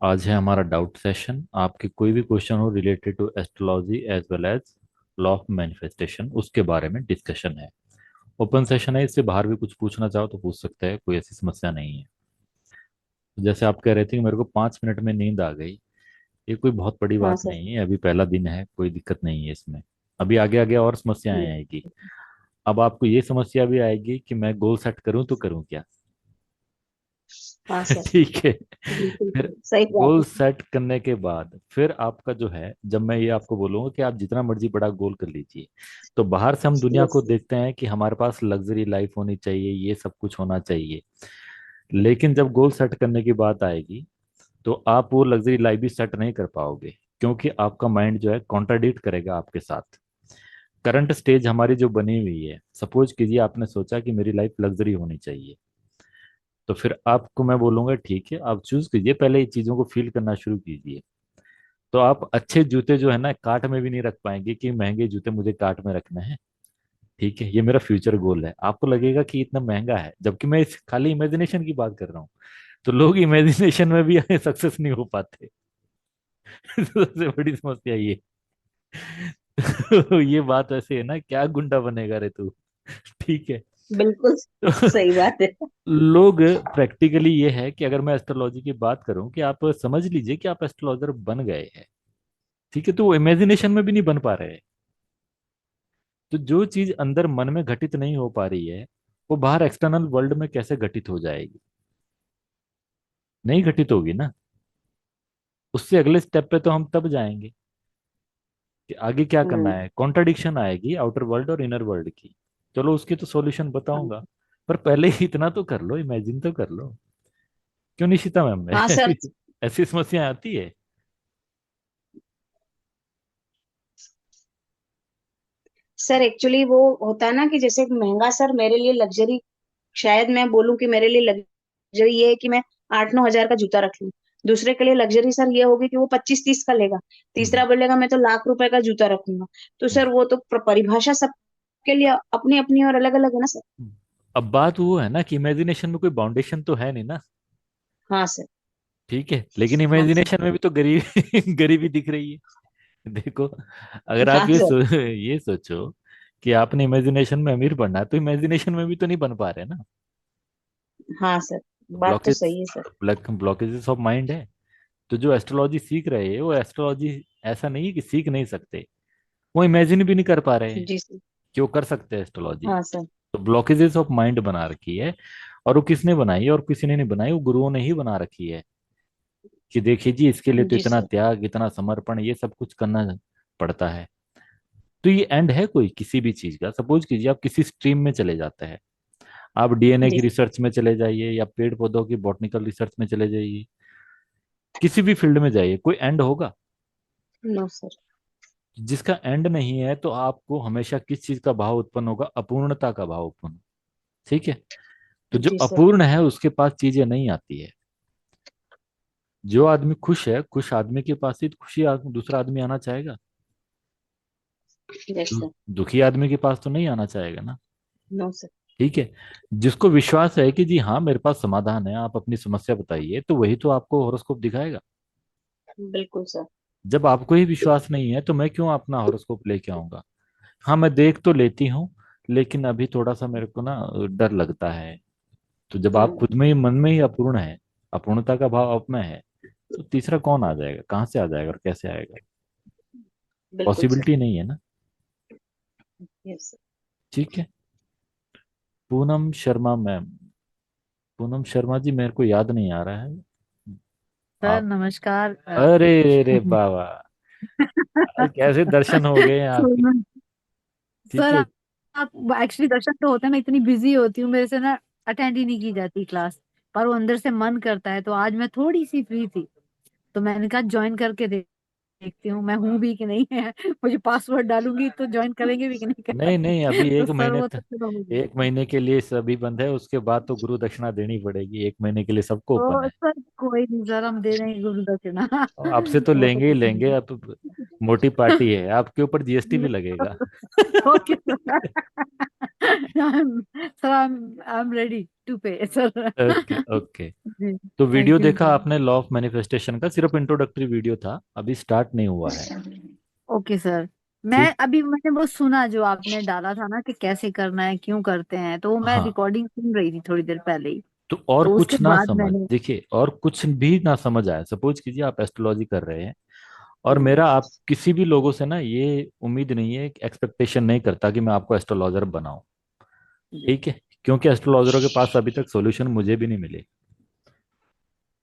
आज है हमारा डाउट सेशन। आपके कोई भी क्वेश्चन हो related to astrology as well as law of manifestation, उसके बारे में डिस्कशन है। ओपन सेशन है, इससे बाहर भी कुछ पूछना चाहो तो पूछ सकते हैं, कोई ऐसी समस्या नहीं है। जैसे आप कह रहे थे कि मेरे को 5 मिनट में नींद आ गई, ये कोई बहुत बड़ी हाँ बात सर। नहीं है। अभी पहला दिन है, कोई दिक्कत नहीं है इसमें। अभी आगे आगे और समस्याएं आएगी। अब आपको ये समस्या भी आएगी कि मैं गोल सेट करूं तो करूं क्या। हाँ सर। ठीक है। बिल्कुल फिर सही बात गोल है। सेट करने के बाद फिर आपका जो है, जब मैं ये आपको बोलूंगा कि आप जितना मर्जी बड़ा गोल कर लीजिए, तो बाहर से हम दुनिया यस। को देखते हैं कि हमारे पास लग्जरी लाइफ होनी चाहिए, ये सब कुछ होना चाहिए। लेकिन जब गोल सेट करने की बात आएगी, तो आप वो लग्जरी लाइफ भी सेट नहीं कर पाओगे, क्योंकि आपका माइंड जो है कॉन्ट्राडिक्ट करेगा आपके साथ। करंट स्टेज हमारी जो बनी हुई है, सपोज कीजिए आपने सोचा कि मेरी लाइफ लग्जरी होनी चाहिए, तो फिर आपको मैं बोलूंगा ठीक है, आप चूज कीजिए, पहले ये चीजों को फील करना शुरू कीजिए। तो आप अच्छे जूते जो है ना कार्ट में भी नहीं रख पाएंगे कि महंगे जूते मुझे कार्ट में रखना है। ठीक है, ये मेरा फ्यूचर गोल है। आपको लगेगा कि इतना महंगा है, जबकि मैं इस खाली इमेजिनेशन की बात कर रहा हूँ। तो लोग इमेजिनेशन में भी सक्सेस नहीं हो पाते। सबसे बड़ी समस्या ये। तो ये बात ऐसे है ना, क्या गुंडा बनेगा रे तू। ठीक है। बिल्कुल तो सही बात है। लोग प्रैक्टिकली ये है कि अगर मैं एस्ट्रोलॉजी की बात करूं कि आप समझ लीजिए कि आप एस्ट्रोलॉजर बन गए हैं, ठीक है, तो वो इमेजिनेशन में भी नहीं बन पा रहे हैं। तो जो चीज अंदर मन में घटित नहीं हो पा रही है, वो बाहर एक्सटर्नल वर्ल्ड में कैसे घटित हो जाएगी। नहीं घटित होगी ना। उससे अगले स्टेप पे तो हम तब जाएंगे कि आगे क्या करना हम्म। है। कॉन्ट्रडिक्शन आएगी आउटर वर्ल्ड और इनर वर्ल्ड की। चलो उसकी तो सॉल्यूशन बताऊंगा, पर पहले ही इतना तो कर लो, इमेजिन तो कर लो। क्यों निशिता मैम हाँ सर। ऐसी ऐसी समस्या आती है। सर एक्चुअली वो होता है ना कि जैसे महंगा सर मेरे लिए लग्जरी, शायद मैं बोलूं कि मेरे लिए लग्जरी ये है कि मैं 8-9 हजार का जूता रख लूं। दूसरे के लिए लग्जरी सर ये होगी कि वो 25-30 का लेगा। हम्म, तीसरा बोलेगा मैं तो लाख रुपए का जूता रखूंगा। तो हम्म, सर वो तो परिभाषा सबके लिए अपनी अपनी और अलग अलग है ना सर। हम्म। अब बात वो है ना कि इमेजिनेशन में कोई बाउंडेशन तो है नहीं ना। हाँ सर। ठीक है, लेकिन हाँ सर। इमेजिनेशन में भी तो गरीबी गरीबी दिख रही है। देखो, अगर हाँ आप सर। ये सोचो कि आपने इमेजिनेशन में अमीर बनना है, तो इमेजिनेशन में भी तो नहीं बन पा रहे ना। हाँ सर। बात तो ब्लॉकेज सही है सर। ब्लॉकेजेस ऑफ माइंड है। तो जो एस्ट्रोलॉजी सीख रहे हैं वो एस्ट्रोलॉजी ऐसा नहीं है कि सीख नहीं सकते, वो इमेजिन भी नहीं कर पा रहे हैं जी सर। कि वो कर सकते हैं एस्ट्रोलॉजी। हाँ सर। तो ब्लॉकेजेस ऑफ माइंड बना रखी है। और वो किसने बनाई है? और किसी ने नहीं बनाई, वो गुरुओं ने ही बना रखी है कि देखिए जी, इसके लिए तो जी इतना सर। त्याग, इतना समर्पण, ये सब कुछ करना पड़ता है। तो ये एंड है कोई किसी भी चीज का। सपोज कीजिए आप किसी स्ट्रीम में चले जाते हैं, आप डीएनए की जी। रिसर्च में चले जाइए या पेड़ पौधों की बॉटनिकल रिसर्च में चले जाइए, किसी भी फील्ड में जाइए, कोई एंड होगा? No sir. जिसका एंड नहीं है, तो आपको हमेशा किस चीज का भाव उत्पन्न होगा? अपूर्णता का भाव उत्पन्न। ठीक है। तो जो जी सर। अपूर्ण है उसके पास चीजें नहीं आती है। जो आदमी खुश है, खुश आदमी के पास ही तो खुशी दूसरा आदमी आना चाहेगा। Yes sir. दुखी आदमी के पास तो नहीं आना चाहेगा ना। No sir. ठीक है। जिसको विश्वास है कि जी हाँ मेरे पास समाधान है, आप अपनी समस्या बताइए, तो वही तो आपको हॉरोस्कोप दिखाएगा। बिल्कुल सर। जब आपको ही विश्वास नहीं है, तो मैं क्यों अपना हॉरोस्कोप लेके आऊंगा? हाँ, मैं देख तो लेती हूँ, लेकिन अभी थोड़ा सा मेरे को ना डर लगता है। तो जब आप हम्म। खुद में ही, मन में ही अपूर्ण है, अपूर्णता का भाव आप में है, तो तीसरा कौन आ जाएगा? कहाँ से आ जाएगा और कैसे आएगा? बिल्कुल सर। पॉसिबिलिटी नहीं है ना। Yes sir. ठीक है। पूनम शर्मा मैम, पूनम शर्मा जी, मेरे को याद नहीं आ रहा है सर आप। नमस्कार। अरे रे बाबा, कैसे दर्शन हो गए हैं आपके। सर ठीक सर, है। आप एक्चुअली दर्शन तो होते हैं, मैं इतनी बिजी होती हूँ, मेरे से ना अटेंड ही नहीं की जाती क्लास। पर वो अंदर से मन करता है, तो आज मैं थोड़ी सी फ्री थी, तो मैंने कहा ज्वाइन करके देखती हूँ मैं हूँ भी कि नहीं है। मुझे पासवर्ड डालूंगी तो ज्वाइन करेंगे भी कि नहीं नहीं नहीं, अभी करेंगे। तो एक सर महीने वो तो तक, चलो हो गई। 1 महीने के लिए सभी बंद है, उसके बाद तो गुरु दक्षिणा देनी पड़ेगी। 1 महीने के लिए सबको ओपन तो है। सर कोई नहीं सर, हम दे देंगे गुरु दक्षिणा। और आपसे तो वो तो लेंगे ही कुछ लेंगे। नहीं। आप मोटी पार्टी है, आपके ऊपर जीएसटी भी लगेगा। Okay sir. Sir I am ready to pay sir. Okay okay. जी तो वीडियो थैंक यू देखा सर। आपने लॉ ऑफ मैनिफेस्टेशन का? सिर्फ इंट्रोडक्टरी वीडियो था, अभी स्टार्ट नहीं हुआ है। Okay sir. मैं ठीक। अभी मैंने वो सुना जो आपने डाला था ना कि कैसे करना है क्यों करते हैं, तो वो मैं हाँ, रिकॉर्डिंग सुन रही थी थोड़ी देर पहले ही। तो और तो उसके कुछ ना बाद समझ, मैंने। देखिए, और कुछ भी ना समझ आया, सपोज कीजिए आप एस्ट्रोलॉजी कर रहे हैं, और मेरा आप किसी भी लोगों से ना ये उम्मीद नहीं है, एक्सपेक्टेशन नहीं करता कि मैं आपको एस्ट्रोलॉजर बनाऊं। जी ठीक है, क्योंकि एस्ट्रोलॉजरों के पास अभी तक सॉल्यूशन मुझे भी नहीं मिले।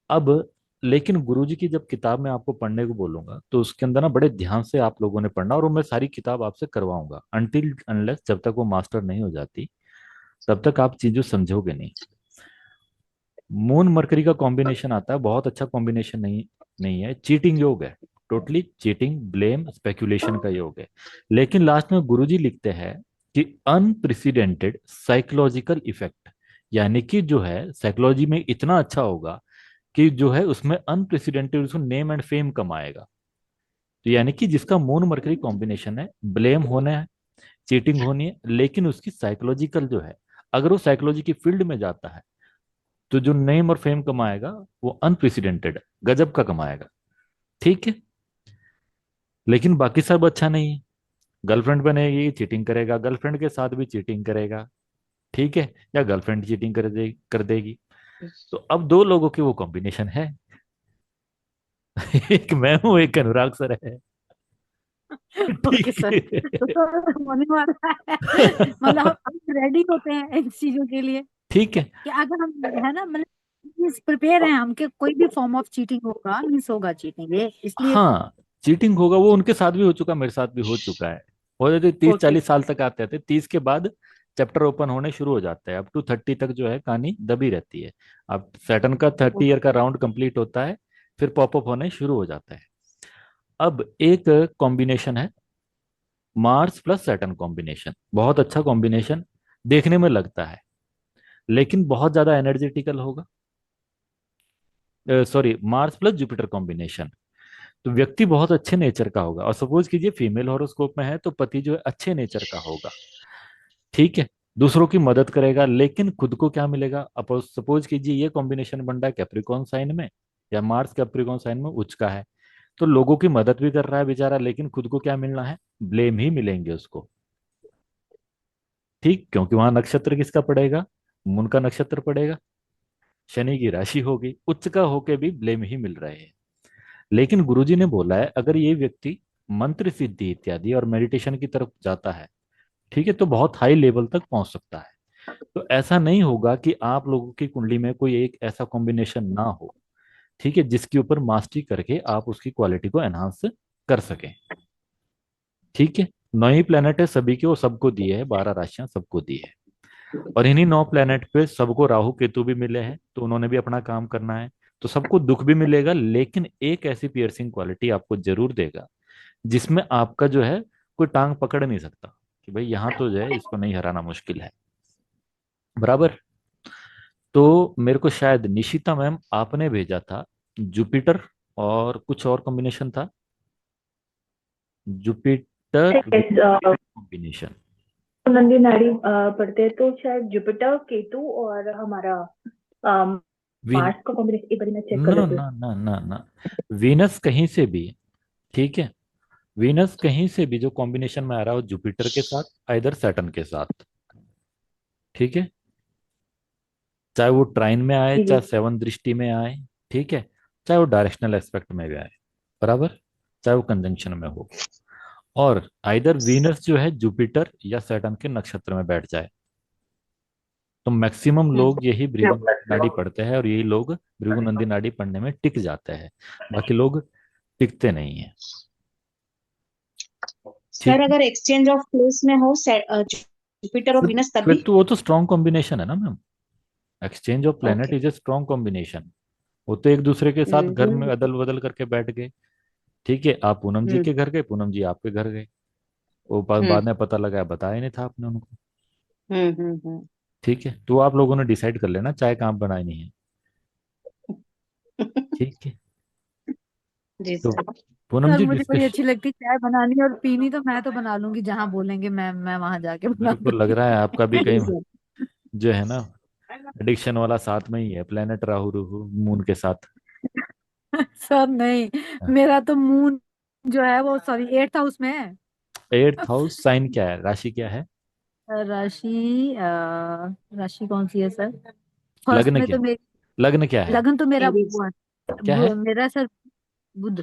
अब लेकिन गुरुजी की जब किताब मैं आपको पढ़ने को बोलूंगा तो उसके अंदर ना बड़े ध्यान से आप लोगों ने पढ़ना, और वो मैं सारी किताब आपसे करवाऊंगा, अनटिल अनलेस जब तक वो मास्टर नहीं हो जाती तब तक आप चीजों समझोगे नहीं। मून मरकरी का कॉम्बिनेशन आता है, बहुत अच्छा कॉम्बिनेशन नहीं, नहीं है, चीटिंग योग है, टोटली चीटिंग, ब्लेम, स्पेकुलेशन का योग है। लेकिन लास्ट में गुरुजी लिखते हैं कि अनप्रेसिडेंटेड साइकोलॉजिकल इफेक्ट, यानी कि जो है साइकोलॉजी में इतना अच्छा होगा कि जो है उसमें अनप्रेसिडेंटेड उसको नेम एंड फेम कमाएगा। तो यानी कि जिसका मून मरकरी कॉम्बिनेशन है, ब्लेम होना है, चीटिंग होनी है, लेकिन उसकी साइकोलॉजिकल जो है, अगर वो साइकोलॉजी की फील्ड में जाता है तो जो नेम और फेम कमाएगा वो अनप्रेसिडेंटेड गजब का कमाएगा। ठीक है, लेकिन बाकी सब अच्छा नहीं है। गर्लफ्रेंड बनेगी, चीटिंग करेगा, गर्लफ्रेंड के साथ भी चीटिंग करेगा। ठीक है, या गर्लफ्रेंड चीटिंग कर देगी। तो अब दो लोगों की वो कॉम्बिनेशन है। एक मैं हूं, एक अनुराग सर है। ओके ठीक सर। तो है। सर होने वाला है। मतलब हम रेडी होते हैं इन चीजों के लिए ठीक है। कि अगर हम है ना, मतलब प्रिपेयर हैं हम कि कोई भी फॉर्म ऑफ चीटिंग होगा, मिस होगा चीटिंग, ये इसलिए। हाँ, चीटिंग होगा, वो उनके साथ भी हो चुका, मेरे साथ भी हो चुका है। हो जाते 30 ओके 40 साल तक आते थे, 30 के बाद चैप्टर ओपन होने शुरू हो जाते हैं, अप टू 30 तक जो है कहानी दबी रहती है। अब सैटर्न का 30 ईयर का राउंड कंप्लीट होता है, फिर पॉपअप होने शुरू हो जाता है। अब एक कॉम्बिनेशन है, मार्स प्लस सैटर्न कॉम्बिनेशन, बहुत अच्छा कॉम्बिनेशन देखने में लगता है, लेकिन बहुत ज्यादा एनर्जेटिकल होगा। Sorry, Mars plus Jupiter combination, तो व्यक्ति बहुत अच्छे नेचर का होगा, और सपोज कीजिए फीमेल हॉरोस्कोप में है तो पति जो है अच्छे नेचर का होगा। ठीक है, दूसरों की मदद करेगा, लेकिन खुद को क्या मिलेगा? अब सपोज कीजिए ये कॉम्बिनेशन बन रहा है कैप्रिकॉन साइन में, या मार्स कैप्रिकॉन साइन में उच्च का है, तो लोगों की मदद भी कर रहा है बेचारा, लेकिन खुद को क्या मिलना है? ब्लेम ही मिलेंगे उसको। ठीक, क्योंकि वहां नक्षत्र किसका पड़ेगा? मून का नक्षत्र पड़ेगा, शनि की राशि होगी, उच्च का होके भी ब्लेम ही मिल रहे हैं। लेकिन गुरुजी ने बोला है अगर ये व्यक्ति मंत्र सिद्धि इत्यादि और मेडिटेशन की तरफ जाता है, ठीक है, तो बहुत हाई लेवल तक पहुंच सकता है। तो ऐसा नहीं होगा कि आप लोगों की कुंडली में कोई एक ऐसा कॉम्बिनेशन ना हो, ठीक है, जिसके ऊपर मास्टरी करके आप उसकी क्वालिटी को एनहांस कर सकें। ठीक है, 9 ही प्लेनेट है सभी के, वो सबको दिए है, 12 राशियां सबको दी है, और इन्हीं 9 प्लेनेट पे सबको राहु केतु भी मिले हैं, तो उन्होंने भी अपना काम करना है। तो सबको दुख भी मिलेगा, लेकिन एक ऐसी पियर्सिंग क्वालिटी आपको जरूर देगा जिसमें आपका जो है कोई टांग पकड़ नहीं सकता कि भाई यहाँ तो जो है इसको नहीं हराना मुश्किल है। बराबर। तो मेरे को शायद निशिता मैम आपने भेजा था जुपिटर, और कुछ और कॉम्बिनेशन था, जुपिटर कॉम्बिनेशन। नंदी नाड़ी पढ़ते हैं तो शायद जुपिटर केतु और हमारा विन मार्स का कॉम्बिनेशन एक बार मैं चेक कर ना लेती हूँ। ना ना ना ना, वीनस कहीं से भी, ठीक है, वीनस कहीं से भी जो कॉम्बिनेशन में आ रहा हो जुपिटर के साथ, आइदर सैटर्न के साथ, ठीक है, चाहे वो ट्राइन में आए, जी जी। चाहे सेवन दृष्टि में आए, ठीक है, चाहे वो डायरेक्शनल एस्पेक्ट में भी आए, बराबर, चाहे वो कंजंक्शन में हो, और आइदर वीनस जो है जुपिटर या सैटर्न के नक्षत्र में बैठ जाए, तो मैक्सिमम लोग यही भृगु नाड़ी पढ़ते हैं, और यही लोग भृगु नंदी नाड़ी पढ़ने में टिक जाते हैं, बाकी लोग टिकते नहीं है। सर ठीक। अगर एक्सचेंज ऑफ प्लेस में हो जुपिटर और फिर विनस फिर तभी। तो वो तो स्ट्रॉन्ग कॉम्बिनेशन है ना ma'am, exchange of planet okay. Is a strong combination. वो तो एक दूसरे के साथ घर में हम्म अदल बदल करके बैठ गए। ठीक है, आप पूनम जी हम्म के घर गए, पूनम जी आपके घर गए, वो हम्म बाद में पता लगा बताया ही नहीं था आपने उनको। हम्म। ठीक है, तो आप लोगों ने डिसाइड कर लेना चाय कहाँ बनाई नहीं है। ठीक है। जी तो सर। पूनम सर जी मुझे बड़ी डिस्कश। अच्छी लगती है चाय बनानी और पीनी, तो मैं तो बना लूंगी, जहाँ बोलेंगे मैं वहां जाके बना मेरे को लग दूंगी। रहा है आपका भी जी कहीं सर। जो है ना एडिक्शन वाला साथ में ही है, प्लेनेट राहु रुहु मून के साथ। सर नहीं, मेरा तो मून जो है वो, सॉरी, 8th हाउस में है। एट्थ हाउस साइन क्या है, राशि क्या है? राशि राशि कौन सी है सर? फर्स्ट लग्न में क्या, तो मेरी, लग्न क्या है? लगन तो मेरा एरीज। वो है, क्या है? मेरा सर बुध।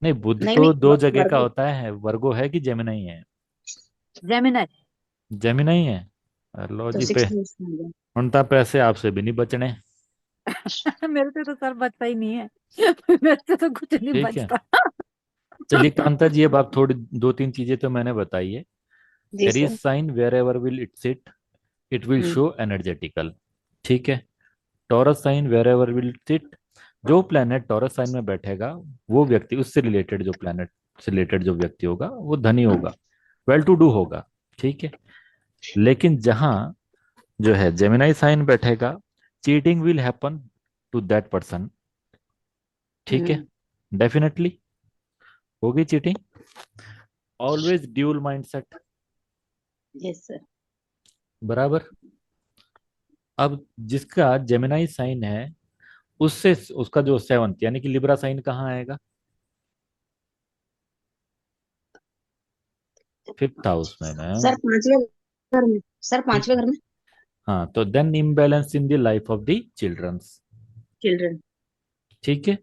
नहीं, बुध नहीं तो नहीं, दो जगह का वर्गो। होता है, वर्गो है कि जेमिनाई है? जेमिनाई। जेमिनाई है। लो तो जी पे, 6th हाउस में आ गया। उनता पैसे आपसे भी नहीं बचने। मेरे से तो सर बचता ही नहीं है। मेरे से तो कुछ नहीं ठीक है, बचता। चलिए कांता जी, अब आप थोड़ी दो तीन चीजें तो मैंने बताई है। जी Aries sir. Sign wherever will it sit, it will hmm. Show energetical. ठीक है। Taurus sign wherever will sit, जो प्लेनेट टॉरस साइन में बैठेगा वो व्यक्ति, उससे रिलेटेड जो प्लेनेट से रिलेटेड जो व्यक्ति होगा वो धनी होगा, वेल टू डू होगा। ठीक है। लेकिन जहां जो है जेमिनाई साइन बैठेगा, cheating will happen to that person. ठीक है, हम्म। डेफिनेटली होगी cheating. Always dual mindset. Yes sir. बराबर। अब जिसका जेमिनाई साइन है, उससे उसका जो सेवंथ यानी कि लिब्रा साइन कहाँ आएगा? फिफ्थ हाउस में मैम। सर 5वें घर में। सर ठीक 5वें है। घर में। हाँ, तो then imbalance in the life of the childrens. Children. ठीक है।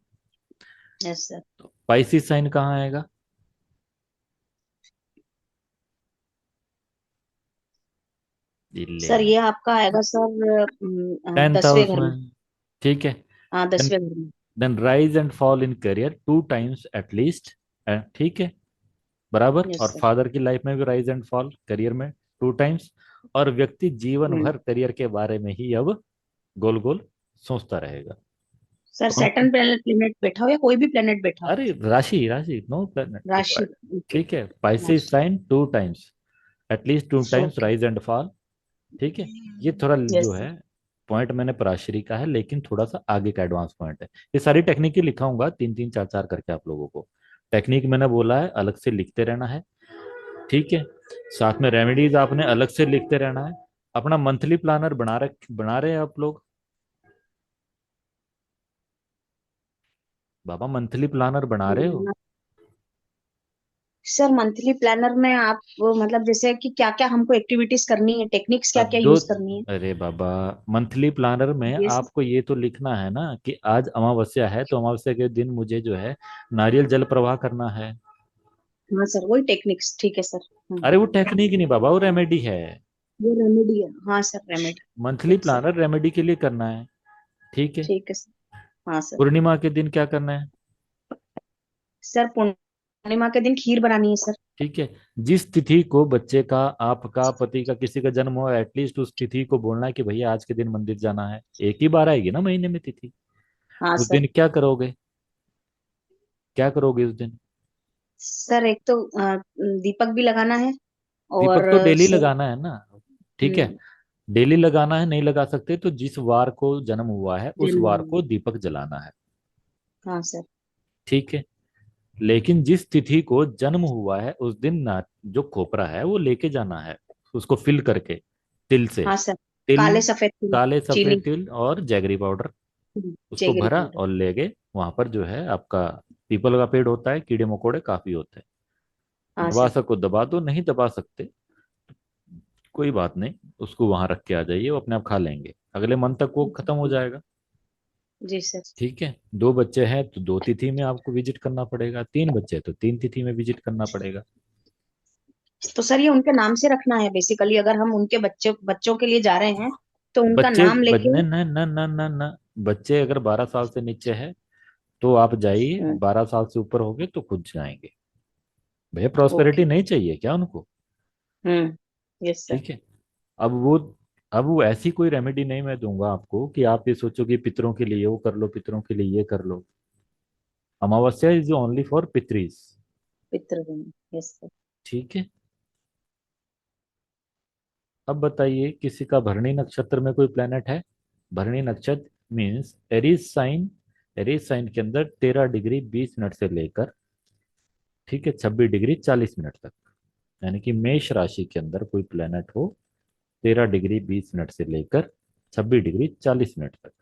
Yes sir. पाइसिस साइन कहाँ आएगा? सर दिल्ली। ये आपका आएगा सर टेंथ 10वें हाउस घर में। में। ठीक है। हाँ, देन 10वें घर में। Then rise and fall in career two times at least. ठीक है। बराबर। यस और सर। फादर की लाइफ में भी राइज एंड फॉल करियर में टू टाइम्स। और व्यक्ति जीवन हम्म। भर करियर के बारे में ही अब गोल गोल सोचता रहेगा। सर कौन सैटर्न कौन? प्लेनेट बैठा हो या कोई भी प्लेनेट बैठा हो। अरे राशि राशि, नो प्लैनेट। राशि। ओके। ठीक है, पाइसेस राशि। Sign to times, at least two times okay. Rise and fall. ठीक है। ये थोड़ा जो यस है सर। पॉइंट मैंने पराशरी का है, लेकिन थोड़ा सा आगे का एडवांस पॉइंट है। ये सारी टेक्निक ही लिखाऊंगा तीन तीन चार चार करके आप लोगों को। टेक्निक मैंने बोला है अलग से लिखते रहना है। ठीक है। साथ में रेमेडीज आपने अलग से लिखते रहना है। अपना मंथली प्लानर बना रहे हैं आप लोग? बाबा मंथली प्लानर बना रहे हो? सर मंथली प्लानर में आप वो मतलब जैसे कि क्या क्या हमको एक्टिविटीज करनी है, टेक्निक्स क्या अब क्या दो, यूज करनी है। अरे बाबा, मंथली प्लानर में ये सर। आपको ये तो लिखना है ना कि आज अमावस्या है तो अमावस्या के दिन मुझे जो है नारियल जल प्रवाह करना है। हाँ सर, वही टेक्निक्स ठीक है सर। अरे वो टेक्निक नहीं बाबा, वो रेमेडी है। ये रेमेडी है, हाँ sir remedy. Monthly yes sir. Planner remedy के लिए करना है। ठीक है। ठीक है सर। हाँ सर। पूर्णिमा के दिन क्या करना है? सर पूर्णिमा के दिन खीर बनानी है सर। ठीक है। जिस तिथि को बच्चे का, आपका, पति का, किसी का जन्म हो, एटलीस्ट उस तिथि को बोलना है कि भैया आज के दिन मंदिर जाना है। एक ही बार आएगी ना महीने में तिथि। हाँ उस सर। दिन क्या करोगे, क्या करोगे उस दिन? सर एक तो दीपक भी लगाना है। दीपक और तो डेली सर। लगाना है ना। ठीक है। हम्म। डेली लगाना है, नहीं लगा सकते तो जिस वार को जन्म हुआ है उस वार जन्म। को दीपक जलाना है। हाँ सर। ठीक है। लेकिन जिस तिथि को जन्म हुआ है उस दिन ना, जो खोपरा है वो लेके जाना है, उसको फिल करके तिल से। हाँ सर। तिल, काले सफेद तिल। काले चीनी। सफेद तिल और जैगरी पाउडर, उसको जेगरी भरा पाउडर। और ले गए। वहां पर जो है आपका पीपल का पेड़ होता है, कीड़े मकोड़े काफी होते हैं। हाँ दबा सर। सको दबा दो, नहीं दबा सकते कोई बात नहीं, उसको वहां रख के आ जाइए, वो अपने आप खा लेंगे, अगले मंथ तक वो खत्म हो जाएगा। जी सर। ठीक है। दो बच्चे हैं तो दो तिथि में आपको विजिट करना पड़ेगा, तीन बच्चे हैं तो तीन तिथि में विजिट करना पड़ेगा। तो सर ये उनके नाम से रखना है बेसिकली, अगर हम उनके बच्चे बच्चों के लिए जा रहे हैं तो उनका बच्चे नाम लेके। न न न न न न बच्चे अगर 12 साल से नीचे है तो आप जाइए, हम्म। 12 साल से ऊपर हो गए तो खुद जाएंगे। भैया ओके। प्रॉस्पेरिटी नहीं चाहिए क्या उनको? Yes sir. ठीक है। अब वो अब वो ऐसी कोई रेमेडी नहीं मैं दूंगा आपको कि आप ये सोचो कि पितरों के लिए वो कर लो, पितरों के लिए ये कर लो। Amavasya is only for pitris. पितृगण। Yes sir. ठीक है। अब बताइए किसी का भरणी नक्षत्र में कोई प्लेनेट है? भरणी नक्षत्र means Aries sign. Aries sign के अंदर 13 डिग्री 20 मिनट से लेकर ठीक है, 26 डिग्री 40 मिनट तक। यानी कि मेष राशि के अंदर कोई प्लेनेट हो 13 डिग्री 20 मिनट से लेकर 26 डिग्री 40 मिनट तक।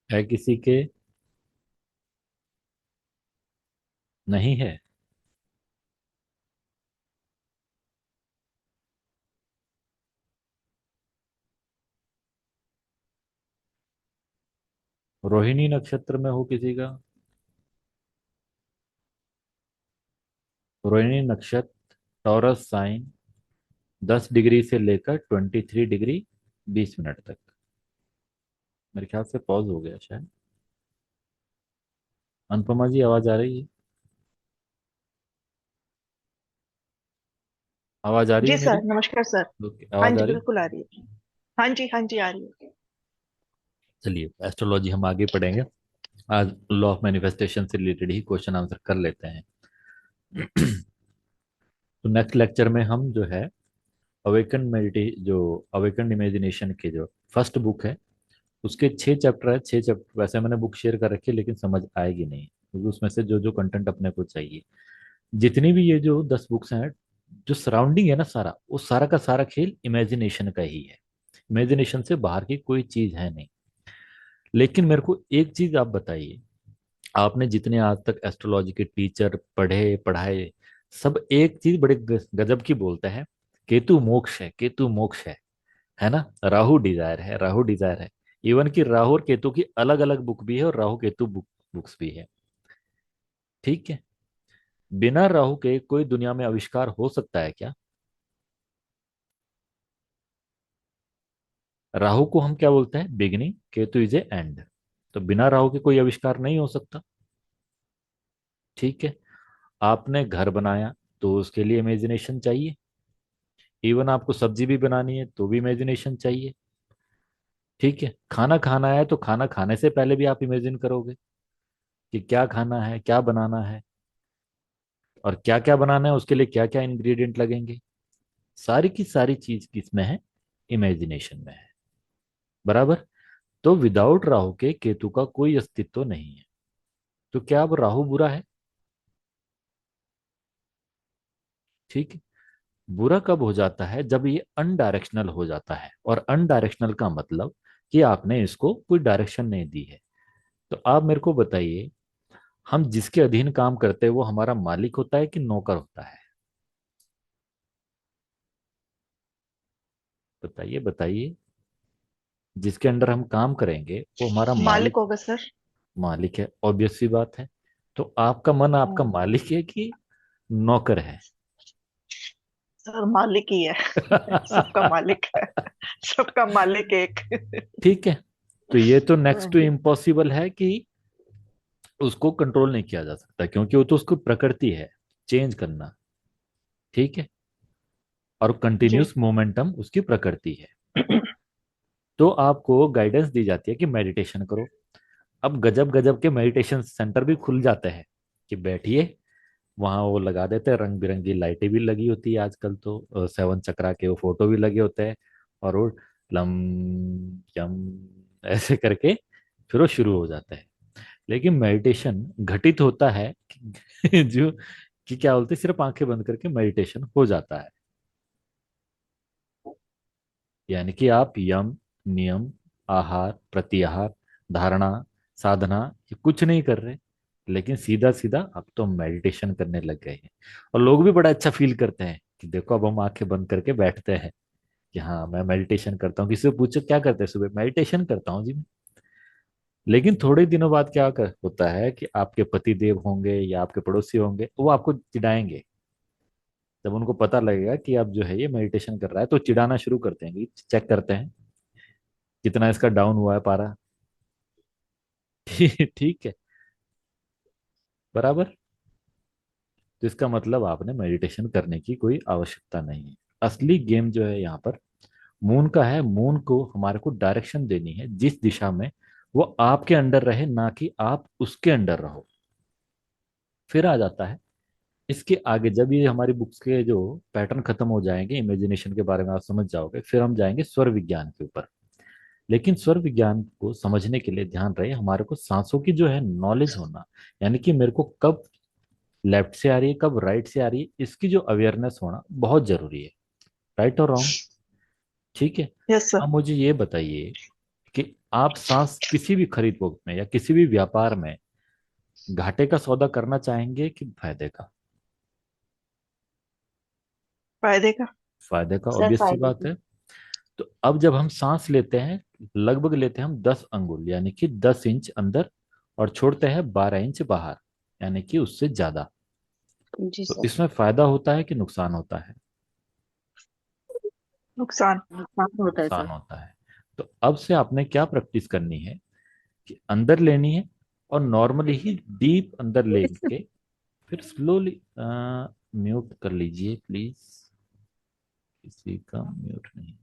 है किसी के? नहीं है? रोहिणी नक्षत्र में हो किसी का? रोहिणी नक्षत्र, टॉरस साइन, 10 डिग्री से लेकर 23 डिग्री 20 मिनट तक। मेरे ख्याल से पॉज हो गया शायद। अनुपमा जी, आवाज आ रही है? आवाज आ रही जी है सर, मेरी? नमस्कार सर। ओके, हाँ आवाज आ जी, रही है। बिल्कुल आ रही है। हाँ जी, हाँ जी, आ रही है। चलिए, एस्ट्रोलॉजी हम आगे पढ़ेंगे। आज लॉ ऑफ मैनिफेस्टेशन से रिलेटेड ही क्वेश्चन आंसर कर लेते हैं। तो नेक्स्ट लेक्चर में हम जो है अवेकन मेडिटे जो अवेकन इमेजिनेशन के जो फर्स्ट बुक है उसके 6 चैप्टर है। 6 चैप्टर वैसे मैंने बुक शेयर कर रखी है, लेकिन समझ आएगी नहीं क्योंकि उसमें से जो जो कंटेंट अपने को चाहिए, जितनी भी ये जो 10 बुक्स हैं, जो सराउंडिंग है ना, सारा वो सारा का सारा खेल इमेजिनेशन का ही है। इमेजिनेशन से बाहर की कोई चीज है नहीं। लेकिन मेरे को एक चीज आप बताइए, आपने जितने आज तक एस्ट्रोलॉजी के टीचर पढ़े पढ़ाए, सब एक चीज बड़े गजब की बोलते हैं, केतु मोक्ष है, केतु मोक्ष है ना? राहु डिजायर है, राहु डिजायर है। इवन कि राहु और केतु की अलग अलग बुक भी है और राहु केतु बुक्स भी है। ठीक है, बिना राहु के कोई दुनिया में आविष्कार हो सकता है क्या? राहु को हम क्या बोलते हैं? Beginning, Ketu is A and. तो बिना राहु के कोई आविष्कार नहीं हो सकता। ठीक है, आपने घर बनाया तो उसके लिए इमेजिनेशन चाहिए। इवन आपको सब्जी भी बनानी है तो भी इमेजिनेशन चाहिए। ठीक है, खाना खाना है तो खाना खाने से पहले भी आप इमेजिन करोगे कि क्या खाना है, क्या बनाना है, और क्या क्या बनाना है, उसके लिए क्या क्या इंग्रेडिएंट लगेंगे। सारी की सारी चीज किसमें है? इमेजिनेशन में है। बराबर। तो विदाउट राहु के केतु का कोई अस्तित्व नहीं है। तो क्या अब राहु बुरा है? ठीक है, बुरा कब हो जाता है? जब ये अनडायरेक्शनल हो जाता है। और अनडायरेक्शनल का मतलब कि आपने इसको कोई डायरेक्शन नहीं दी है। तो आप मेरे को बताइए, हम जिसके अधीन काम करते हैं वो हमारा मालिक होता है कि नौकर होता है? बताइए बताइए। जिसके अंडर हम काम करेंगे वो हमारा मालिक मालिक? होगा सर। मालिक है, ऑब्वियस सी बात है। तो आपका मन आपका हम्म, मालिक है कि नौकर है? सर मालिक ही है। सबका मालिक है। सबका मालिक एक। ठीक है, तो ये तो हाँ नेक्स्ट टू जी। इम्पॉसिबल है कि उसको कंट्रोल नहीं किया जा सकता, क्योंकि वो तो उसको प्रकृति है चेंज करना। ठीक है, और जी। कंटिन्यूस मोमेंटम उसकी प्रकृति है। तो आपको गाइडेंस दी जाती है कि मेडिटेशन करो। अब गजब गजब के मेडिटेशन सेंटर भी खुल जाते हैं कि बैठिए, वहां वो लगा देते हैं, रंग बिरंगी लाइटें भी लगी होती है आजकल तो, 7 चक्रा के वो फोटो भी लगे होते हैं। और वो लम यम ऐसे करके फिर वो शुरू हो जाता है। लेकिन मेडिटेशन घटित होता है जो कि क्या बोलते हैं, सिर्फ आंखें बंद करके मेडिटेशन हो जाता है। यानी कि आप यम, नियम, आहार, प्रत्याहार, धारणा, साधना, ये कुछ नहीं कर रहे, लेकिन सीधा सीधा आप तो मेडिटेशन करने लग गए हैं। और लोग भी बड़ा अच्छा फील करते हैं कि देखो अब हम आंखें बंद करके बैठते हैं कि हाँ मैं मेडिटेशन करता हूँ। किसी से पूछो क्या करते हैं सुबह, मेडिटेशन करता हूँ जी। लेकिन थोड़े दिनों बाद क्या होता है कि आपके पति देव होंगे या आपके पड़ोसी होंगे, वो आपको चिढ़ाएंगे। जब उनको पता लगेगा कि आप जो है ये मेडिटेशन कर रहा है, तो चिढ़ाना शुरू करते हैं कि चेक करते हैं कितना इसका डाउन हुआ है पारा। ठीक है, बराबर। तो इसका मतलब आपने मेडिटेशन करने की कोई आवश्यकता नहीं है। असली गेम जो है यहाँ पर मून का है। मून को हमारे को डायरेक्शन देनी है जिस दिशा में वो आपके अंडर रहे, ना कि आप उसके अंडर रहो। फिर आ जाता है इसके आगे जब ये हमारी बुक्स के जो पैटर्न खत्म हो जाएंगे, इमेजिनेशन के बारे में आप समझ जाओगे, फिर हम जाएंगे स्वर विज्ञान के ऊपर। लेकिन स्वर विज्ञान को समझने के लिए ध्यान रहे हमारे को सांसों की जो है नॉलेज होना, यानी कि मेरे को कब लेफ्ट से आ रही है कब राइट से आ रही है, इसकी जो अवेयरनेस होना बहुत जरूरी है। राइट और रॉन्ग? ठीक है। Yes sir. अब मुझे ये बताइए कि आप सांस किसी भी खरीद फोक्त में या किसी भी व्यापार में घाटे का सौदा करना चाहेंगे कि फायदे का? फायदे का। फायदे का, सर ऑब्वियस सी फायदे बात की। है। तो अब जब हम सांस लेते हैं, लगभग लेते हैं हम 10 अंगुल यानी कि 10 इंच अंदर, और छोड़ते हैं 12 इंच बाहर यानी कि उससे ज्यादा। जी तो सर। इसमें फायदा होता है कि नुकसान होता है? नुकसान। नुकसान होता है नुकसान सर। होता है। तो अब से आपने क्या प्रैक्टिस करनी है कि अंदर लेनी है और नॉर्मली ही डीप अंदर लेके फिर स्लोली। म्यूट कर लीजिए प्लीज, किसी का म्यूट नहीं।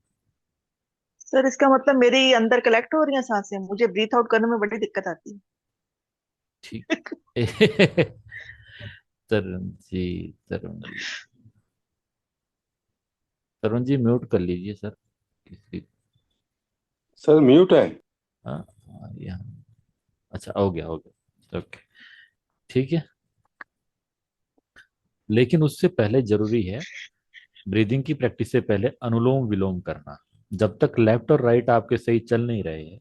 सर इसका मतलब मेरी अंदर कलेक्ट हो रही है सांसें, मुझे ब्रीथ आउट करने में बड़ी दिक्कत आती है। ठीक। तरुण जी, तरुण जी, तरुण जी म्यूट कर लीजिए सर किसी। सर म्यूट है। हाँ यहाँ। अच्छा हो गया, हो गया, ओके। ठीक है। लेकिन उससे पहले जरूरी है ब्रीदिंग की प्रैक्टिस से पहले अनुलोम विलोम करना। जब तक लेफ्ट और राइट आपके सही चल नहीं रहे हैं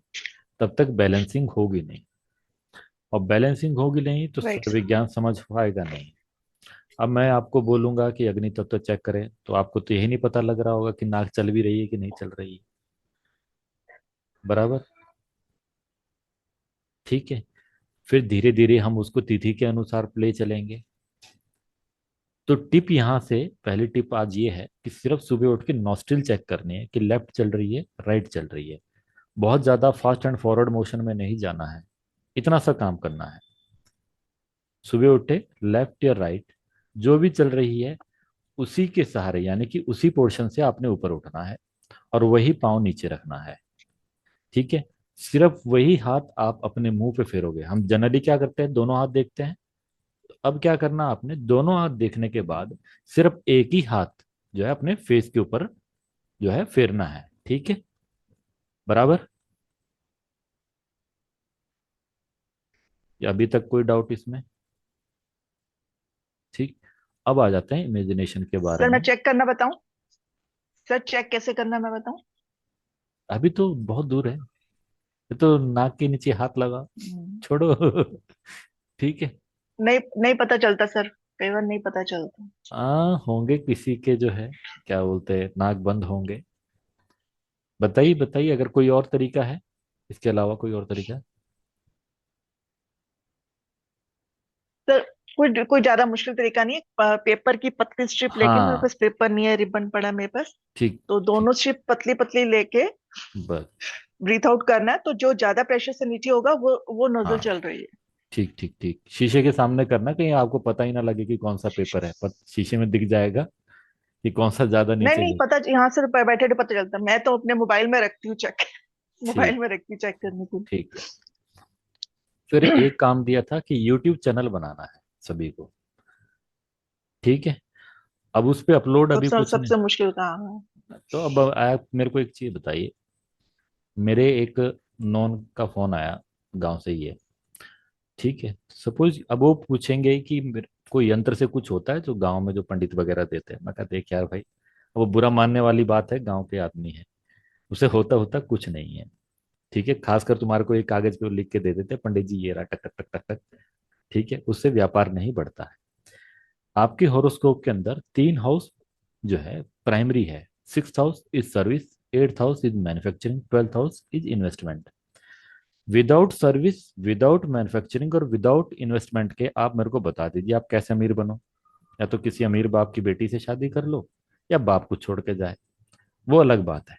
तब तक बैलेंसिंग होगी नहीं, और बैलेंसिंग होगी नहीं तो राइट स्वर सर। विज्ञान समझ पाएगा नहीं। अब मैं आपको बोलूंगा कि अग्नि तत्व चेक करें तो आपको तो यही नहीं पता लग रहा होगा कि नाक चल भी रही है कि नहीं चल रही है। बराबर? ठीक है। फिर धीरे धीरे हम उसको तिथि के अनुसार ले चलेंगे। तो टिप यहाँ से, पहली टिप आज ये है कि सिर्फ सुबह उठ के नॉस्ट्रिल चेक करनी है कि लेफ्ट चल रही है राइट चल रही है। बहुत ज्यादा फास्ट एंड फॉरवर्ड मोशन में नहीं जाना है, इतना सा काम करना है। सुबह उठे लेफ्ट या राइट जो भी चल रही है उसी के सहारे यानी कि उसी पोर्शन से आपने ऊपर उठना है और वही पाँव नीचे रखना है। ठीक है। सिर्फ वही हाथ आप अपने मुंह पे फेरोगे। हम जनरली क्या करते हैं, दोनों हाथ देखते हैं। तो अब क्या करना आपने, दोनों हाथ देखने के बाद सिर्फ एक ही हाथ जो है अपने फेस के ऊपर जो है फेरना है। ठीक है? बराबर? या अभी तक कोई डाउट इसमें? ठीक। अब आ जाते हैं इमेजिनेशन के बारे सर मैं में। चेक करना बताऊं? सर चेक कैसे करना मैं बताऊं? अभी तो बहुत दूर है, ये तो नाक के नीचे हाथ लगा, हम्म, छोड़ो। ठीक है। नहीं नहीं पता चलता सर, कई बार नहीं पता चलता। होंगे किसी के जो है, क्या बोलते हैं, नाक बंद होंगे। बताइए बताइए, अगर कोई और तरीका है, इसके अलावा कोई और तरीका? सर कोई कोई ज्यादा मुश्किल तरीका नहीं है। पेपर की पतली स्ट्रिप लेके, मेरे हाँ। पास पेपर नहीं है, रिबन पड़ा है मेरे पास। ठीक। तो ठीक। दोनों स्ट्रिप पतली पतली लेके बस। ब्रीथ आउट करना है, तो जो ज्यादा प्रेशर से नीचे होगा वो नोजल हाँ। चल रही है। ठीक ठीक ठीक, शीशे के सामने करना, कहीं आपको पता ही ना लगे कि कौन सा पेपर है, पर शीशे में दिख जाएगा कि कौन सा ज्यादा नहीं नीचे नहीं गया। पता, यहाँ से बैठे बैठे पता चलता, मैं तो अपने मोबाइल में रखती हूँ चेक। मोबाइल ठीक। में रखती हूँ चेक करने के ठीक है। फिर लिए। एक काम दिया था कि यूट्यूब चैनल बनाना है सभी को। ठीक है। अब उस पे अपलोड अभी सबसे कुछ नहीं। सबसे मुश्किल काम है। तो अब आप मेरे को एक चीज बताइए। मेरे एक नॉन का फोन आया, गांव से ही है। ठीक है। सपोज अब वो पूछेंगे कि कोई यंत्र से कुछ होता है जो गांव में जो पंडित वगैरह देते हैं। मैं कहते देख यार भाई, अब वो बुरा मानने वाली बात है, गांव के आदमी है, उसे होता होता कुछ नहीं है। ठीक है। खासकर तुम्हारे को एक कागज पे वो लिख के दे देते हैं, पंडित जी ये रहा, टक टक टक टक टक। ठीक है। उससे व्यापार नहीं बढ़ता है। आपके हॉरोस्कोप के अंदर 3 हाउस जो है प्राइमरी है। 6th house is service, 8th house is manufacturing, 12th house is investment. Without service, without manufacturing और विदाउट इन्वेस्टमेंट के आप मेरे को बता दीजिए आप कैसे अमीर बनो। या तो किसी अमीर बाप की बेटी से शादी कर लो, या बाप को छोड़ के जाए, वो अलग बात है।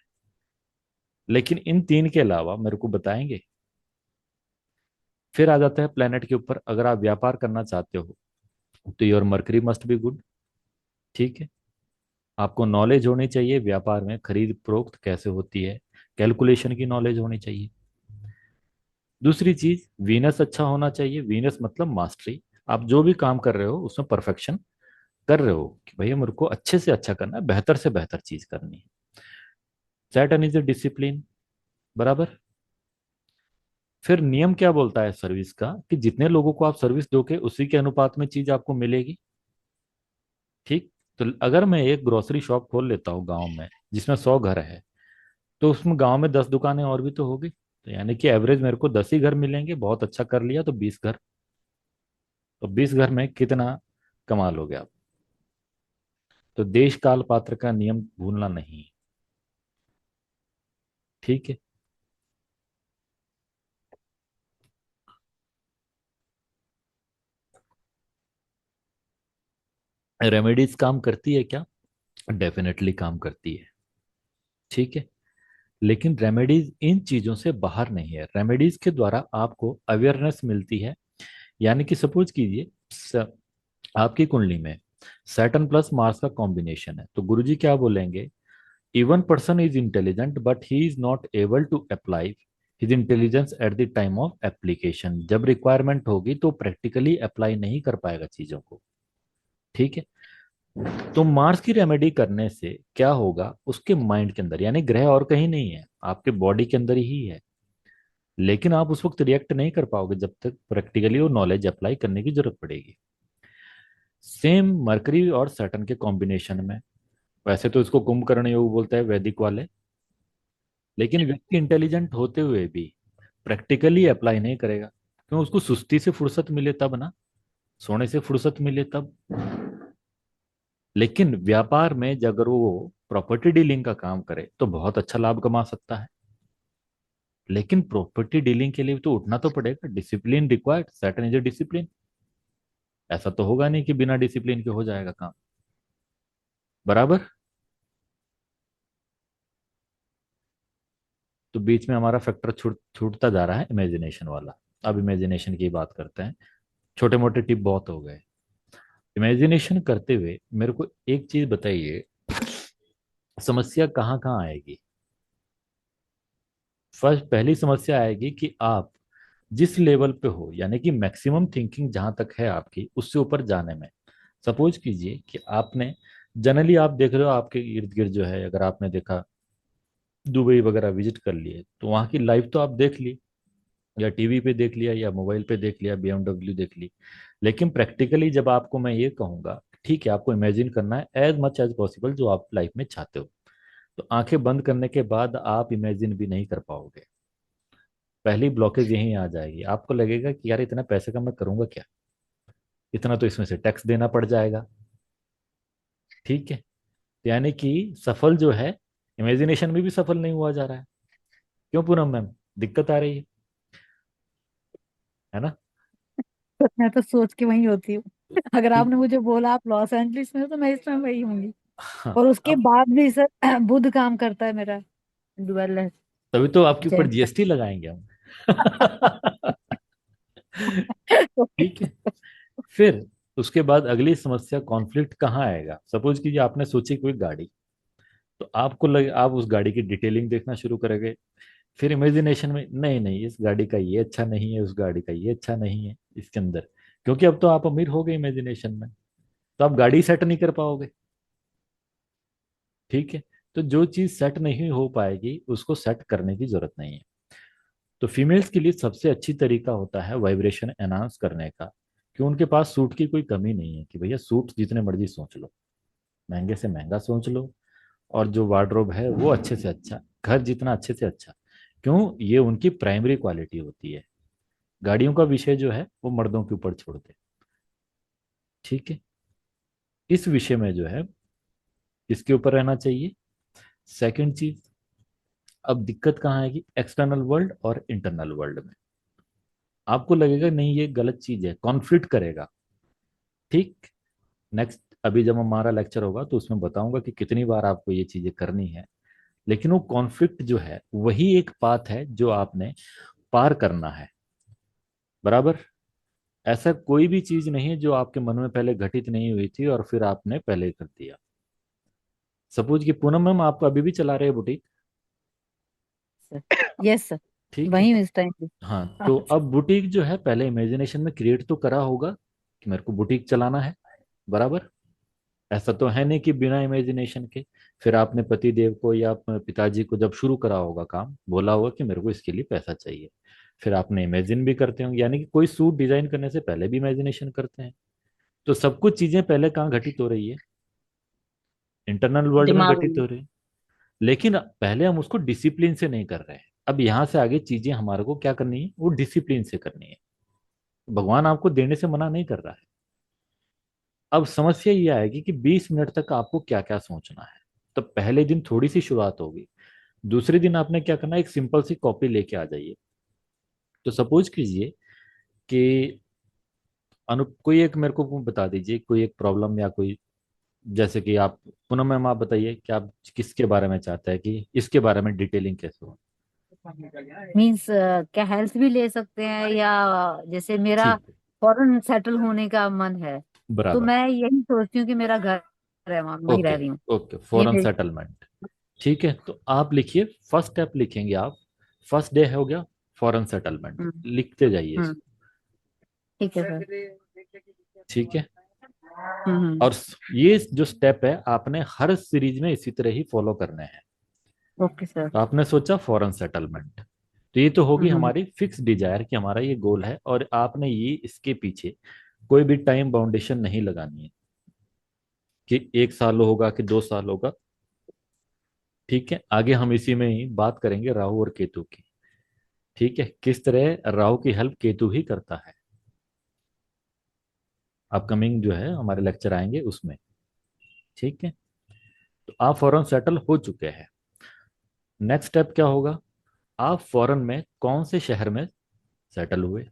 लेकिन इन तीन के अलावा मेरे को बताएंगे। फिर आ जाता है प्लेनेट के ऊपर। अगर आप व्यापार करना चाहते हो तो your mercury must be good. ठीक है। आपको नॉलेज होनी चाहिए व्यापार में खरीद फरोख्त कैसे होती है, कैलकुलेशन की नॉलेज होनी चाहिए। दूसरी चीज, वीनस अच्छा होना चाहिए। वीनस मतलब मास्टरी, आप जो भी काम कर रहे हो उसमें परफेक्शन। कर रहे हो कि भैया मेरे को अच्छे से अच्छा करना है, बेहतर से बेहतर चीज करनी है। सैटर्न इज ए डिसिप्लिन, बराबर। फिर नियम क्या बोलता है सर्विस का, कि जितने लोगों को आप सर्विस दोगे उसी के अनुपात में चीज आपको मिलेगी। ठीक। तो अगर मैं एक ग्रोसरी शॉप खोल लेता हूँ गांव में जिसमें 100 घर है, तो उसमें गांव में 10 दुकानें और भी तो होगी, तो यानी कि एवरेज मेरे को 10 ही घर मिलेंगे, बहुत अच्छा कर लिया तो 20 घर। तो 20 घर में कितना कमा लोगे आप। तो देश काल पात्र का नियम भूलना नहीं। ठीक है। रेमेडीज काम करती है क्या? डेफिनेटली काम करती है। ठीक है। लेकिन रेमेडीज इन चीजों से बाहर नहीं है। रेमेडीज के द्वारा आपको अवेयरनेस मिलती है। यानी कि सपोज कीजिए आपकी कुंडली में सैटर्न प्लस मार्स का कॉम्बिनेशन है, तो गुरुजी क्या बोलेंगे, even person is intelligent but he is not able to apply his intelligence at the time of application. जब रिक्वायरमेंट होगी तो प्रैक्टिकली अप्लाई नहीं कर पाएगा चीजों को। ठीक है। तो मार्स की रेमेडी करने से क्या होगा, उसके माइंड के अंदर, यानी ग्रह और कहीं नहीं है, आपके बॉडी के अंदर ही है, लेकिन आप उस वक्त रिएक्ट नहीं कर पाओगे जब तक प्रैक्टिकली वो नॉलेज अप्लाई करने की जरूरत पड़ेगी। सेम मरकरी और सैटर्न के कॉम्बिनेशन में, वैसे तो इसको कुंभकर्ण योग बोलते हैं वैदिक वाले, लेकिन व्यक्ति इंटेलिजेंट होते हुए भी प्रैक्टिकली अप्लाई नहीं करेगा, क्यों? उसको सुस्ती से फुर्सत मिले तब ना, सोने से फुर्सत मिले तब। लेकिन व्यापार में जब अगर वो प्रॉपर्टी डीलिंग का काम करे तो बहुत अच्छा लाभ कमा सकता है। लेकिन प्रॉपर्टी डीलिंग के लिए तो उठना तो पड़ेगा, discipline required, Saturn is a discipline. ऐसा तो होगा नहीं कि बिना डिसिप्लिन के हो जाएगा काम, बराबर। तो बीच में हमारा फैक्टर छूटता जा रहा है, इमेजिनेशन वाला। अब इमेजिनेशन की बात करते हैं। छोटे मोटे टिप बहुत हो गए। इमेजिनेशन करते हुए मेरे को एक चीज बताइए, समस्या कहाँ कहाँ आएगी? फर्स्ट, पहली समस्या आएगी कि आप जिस लेवल पे हो, यानी कि मैक्सिमम थिंकिंग जहां तक है आपकी, उससे ऊपर जाने में। सपोज कीजिए कि आपने, जनरली आप देख रहे हो आपके इर्द गिर्द जो है, अगर आपने देखा दुबई वगैरह विजिट कर लिए, तो वहाँ की लाइफ तो आप देख ली, या टीवी पे देख लिया या मोबाइल पे देख लिया, BMW देख ली। लेकिन प्रैक्टिकली जब आपको मैं ये कहूंगा, ठीक है, आपको इमेजिन करना है एज मच एज पॉसिबल जो आप लाइफ में चाहते हो, तो आंखें बंद करने के बाद आप इमेजिन भी नहीं कर पाओगे। पहली ब्लॉकेज यहीं आ जाएगी, आपको लगेगा कि यार इतना पैसे का मैं करूंगा क्या, इतना तो इसमें से टैक्स देना पड़ जाएगा। ठीक है। यानी कि सफल जो है, इमेजिनेशन में भी सफल नहीं हुआ जा रहा है। क्यों पूनम मैम, दिक्कत आ रही है ना? मैं तो सोच के वही होती हूँ। अगर आपने मुझे बोला आप लॉस एंजलिस में हो तो मैं इस समय वही होंगी। हाँ, और उसके अब बाद भी सर बुध काम करता है मेरा, डुअल है। तभी तो आपके ऊपर जैसा GST लगाएंगे हम। ठीक है। फिर उसके बाद अगली समस्या, कॉन्फ्लिक्ट कहाँ आएगा? सपोज कीजिए आपने सोची कोई गाड़ी, तो आपको लगे आप उस गाड़ी की डिटेलिंग देखना शुरू करेंगे। फिर इमेजिनेशन में, नहीं नहीं इस गाड़ी का ये अच्छा नहीं है, उस गाड़ी का ये अच्छा नहीं है इसके अंदर, क्योंकि अब तो आप अमीर हो गए इमेजिनेशन में, तो आप गाड़ी सेट नहीं कर पाओगे। ठीक है। तो जो चीज सेट नहीं हो पाएगी उसको सेट करने की जरूरत नहीं है। तो फीमेल्स के लिए सबसे अच्छी तरीका होता है वाइब्रेशन एनहांस करने का, कि उनके पास सूट की कोई कमी नहीं है, कि भैया सूट जितने मर्जी सोच लो, महंगे से महंगा सोच लो, और जो वार्डरोब है वो अच्छे से अच्छा, घर जितना अच्छे से अच्छा। क्यों? ये उनकी प्राइमरी क्वालिटी होती है। गाड़ियों का विषय जो है वो मर्दों के ऊपर छोड़ दे। ठीक है। इस विषय में जो है इसके ऊपर रहना चाहिए। सेकंड चीज, अब दिक्कत कहाँ आएगी, एक्सटर्नल वर्ल्ड और इंटरनल वर्ल्ड में। आपको लगेगा नहीं ये गलत चीज है, कॉन्फ्लिक्ट करेगा। ठीक। नेक्स्ट, अभी जब हमारा लेक्चर होगा तो उसमें बताऊंगा कि कितनी बार आपको ये चीजें करनी है। लेकिन वो कॉन्फ्लिक्ट जो है वही एक पाथ है जो आपने पार करना है, बराबर। ऐसा कोई भी चीज नहीं है जो आपके मन में पहले घटित नहीं हुई थी और फिर आपने पहले कर दिया। सपोज कि पूनम मैम आप अभी भी चला रहे हैं बुटीक। सर। Yes sir. ठीक है। वही हूँ इस टाइम पे। हाँ, हाँ, तो अब बुटीक जो है पहले इमेजिनेशन में क्रिएट तो करा होगा कि मेरे को बुटीक चलाना है, बराबर। ऐसा तो है नहीं कि बिना इमेजिनेशन के। फिर आपने पति देव को या अपने पिताजी को जब शुरू करा होगा काम, बोला होगा कि मेरे को इसके लिए पैसा चाहिए, फिर आपने इमेजिन भी करते होंगे, यानी कि कोई सूट डिजाइन करने से पहले भी इमेजिनेशन करते हैं। तो सब कुछ चीजें पहले कहाँ घटित हो रही है, इंटरनल वर्ल्ड में दिमाग घटित में। हो रही है। लेकिन पहले हम उसको डिसिप्लिन से नहीं कर रहे हैं। अब यहाँ से आगे चीजें हमारे को क्या करनी है, वो डिसिप्लिन से करनी है। भगवान आपको देने से मना नहीं कर रहा है। अब समस्या ये आएगी कि 20 मिनट तक आपको क्या क्या सोचना है। तो पहले दिन थोड़ी सी शुरुआत होगी, दूसरे दिन आपने क्या करना है, एक सिंपल सी कॉपी लेके आ जाइए। तो सपोज कीजिए कि कोई एक मेरे को बता दीजिए, कोई एक प्रॉब्लम या कोई, जैसे कि आप, पूनम मैम आप बताइए कि आप किसके बारे में चाहते हैं कि इसके बारे में डिटेलिंग कैसे हो। मीन्स क्या हेल्थ भी ले सकते हैं, या जैसे मेरा ठीक है, फॉरेन सेटल होने का मन है, तो बराबर। मैं यही सोचती हूँ कि मेरा घर है, वहां वहीं रह ओके, रही हूँ। ओके, ये फॉरेन मेरी। सेटलमेंट। ठीक है, तो आप लिखिए, फर्स्ट स्टेप लिखेंगे आप, फर्स्ट डे हो गया फॉरेन सेटलमेंट, हम्म। लिखते जाइए हम्म। इसको। ठीक है सर। ठीक है, हम्म। और ये जो स्टेप है आपने हर सीरीज में इसी तरह ही फॉलो करने हैं। Okay sir. तो आपने सोचा फॉरेन सेटलमेंट, तो ये तो होगी हम्म। हमारी फिक्स डिजायर कि हमारा ये गोल है, और आपने ये इसके पीछे कोई भी टाइम बाउंडेशन नहीं लगानी है कि 1 साल होगा कि 2 साल होगा। ठीक है, आगे हम इसी में ही बात करेंगे राहु और केतु की। ठीक है, किस तरह राहु की हेल्प केतु ही करता है। अपकमिंग जो है हमारे लेक्चर आएंगे उसमें। ठीक है, तो आप फॉरेन सेटल हो चुके हैं। नेक्स्ट स्टेप क्या होगा, आप फॉरेन में कौन से शहर में सेटल हुए।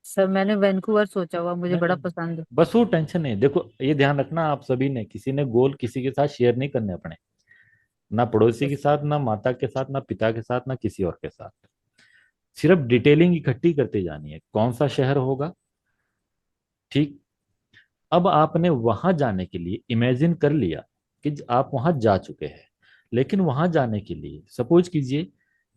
सर मैंने वैंकूवर सोचा हुआ, मुझे नहीं बड़ा नहीं, पसंद है। बस वो टेंशन नहीं, देखो ये ध्यान रखना, आप सभी ने, किसी ने गोल किसी के साथ शेयर नहीं करने अपने, ना पड़ोसी के Yes, साथ, ना माता के साथ, ना पिता के साथ, ना किसी और के साथ। सिर्फ डिटेलिंग इकट्ठी करते जानी है, कौन सा शहर होगा। ठीक, अब आपने वहां जाने के लिए इमेजिन कर लिया कि आप वहां जा चुके हैं। लेकिन वहां जाने के लिए सपोज कीजिए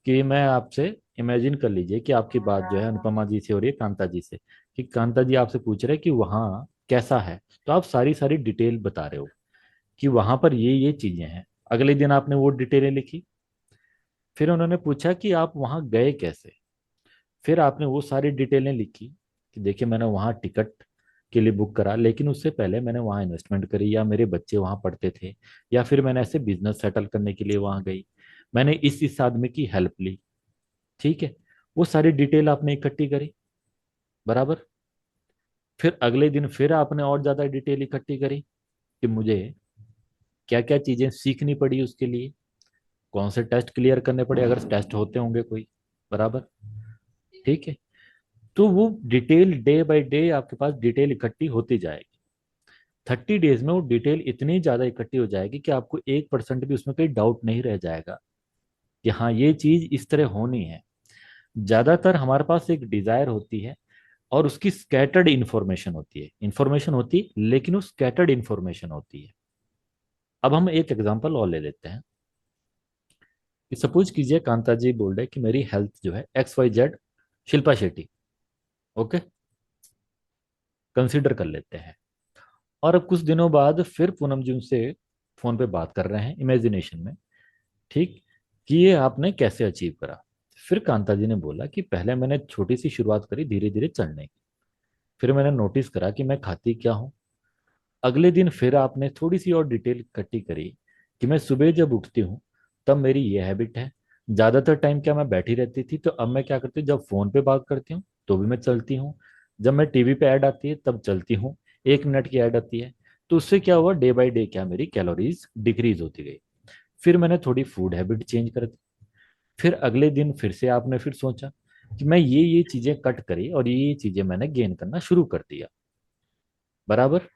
कि मैं आपसे, इमेजिन कर लीजिए कि आपकी बात जो है अनुपमा जी से हो रही है, कांता जी से, कि कांता जी आपसे पूछ रहे हैं कि वहां कैसा है। तो आप सारी सारी डिटेल बता रहे हो कि वहां पर ये चीजें हैं। अगले दिन आपने वो डिटेलें लिखी। फिर उन्होंने पूछा कि आप वहां गए कैसे। फिर आपने वो सारी डिटेलें लिखी कि देखिए मैंने वहाँ टिकट के लिए बुक करा, लेकिन उससे पहले मैंने वहाँ इन्वेस्टमेंट करी, या मेरे बच्चे वहाँ पढ़ते थे, या फिर मैंने ऐसे बिजनेस सेटल करने के लिए वहाँ गई, मैंने इस आदमी की हेल्प ली। ठीक है, वो सारी डिटेल आपने इकट्ठी करी, बराबर। फिर अगले दिन फिर आपने और ज्यादा डिटेल इकट्ठी करी कि मुझे क्या क्या चीजें सीखनी पड़ी उसके लिए, कौन से टेस्ट क्लियर करने पड़े अगर टेस्ट होते होंगे कोई, बराबर। ठीक है, तो वो डिटेल डे बाय डे आपके पास डिटेल इकट्ठी होती जाएगी। 30 डेज में वो डिटेल इतनी ज्यादा इकट्ठी हो जाएगी कि आपको 1% भी उसमें कोई डाउट नहीं रह जाएगा कि हाँ ये चीज इस तरह होनी है। ज्यादातर हमारे पास एक डिजायर होती है, और उसकी स्कैटर्ड इंफॉर्मेशन होती है, इंफॉर्मेशन होती है लेकिन वो स्कैटर्ड इंफॉर्मेशन होती है। अब हम एक एग्जांपल और ले लेते हैं कि सपोज कीजिए कांता जी बोल रहे कि मेरी हेल्थ जो है XYZ, Shilpa Shetty, okay, consider कर लेते हैं। और अब कुछ दिनों बाद फिर पूनम जी उनसे फोन पे बात कर रहे हैं इमेजिनेशन में। ठीक, कि ये आपने कैसे अचीव करा। फिर कांता जी ने बोला कि पहले मैंने छोटी सी शुरुआत करी धीरे धीरे चढ़ने की, फिर मैंने नोटिस करा कि मैं खाती क्या हूँ। अगले दिन फिर आपने थोड़ी सी और डिटेल इकट्ठी करी कि मैं सुबह जब उठती हूँ तब मेरी ये हैबिट है, ज्यादातर टाइम क्या मैं बैठी रहती थी, तो अब मैं क्या करती हूँ, जब फोन पे बात करती हूँ तो भी मैं चलती हूँ, जब मैं टीवी पे ऐड आती है तब चलती हूँ, 1 मिनट की ऐड आती है। तो उससे क्या हुआ, डे बाय डे क्या मेरी कैलोरीज डिक्रीज होती गई। फिर मैंने थोड़ी फूड हैबिट चेंज कर दी। फिर अगले दिन फिर से आपने फिर सोचा कि मैं ये चीजें कट करी और ये चीजें मैंने गेन करना शुरू कर दिया, बराबर।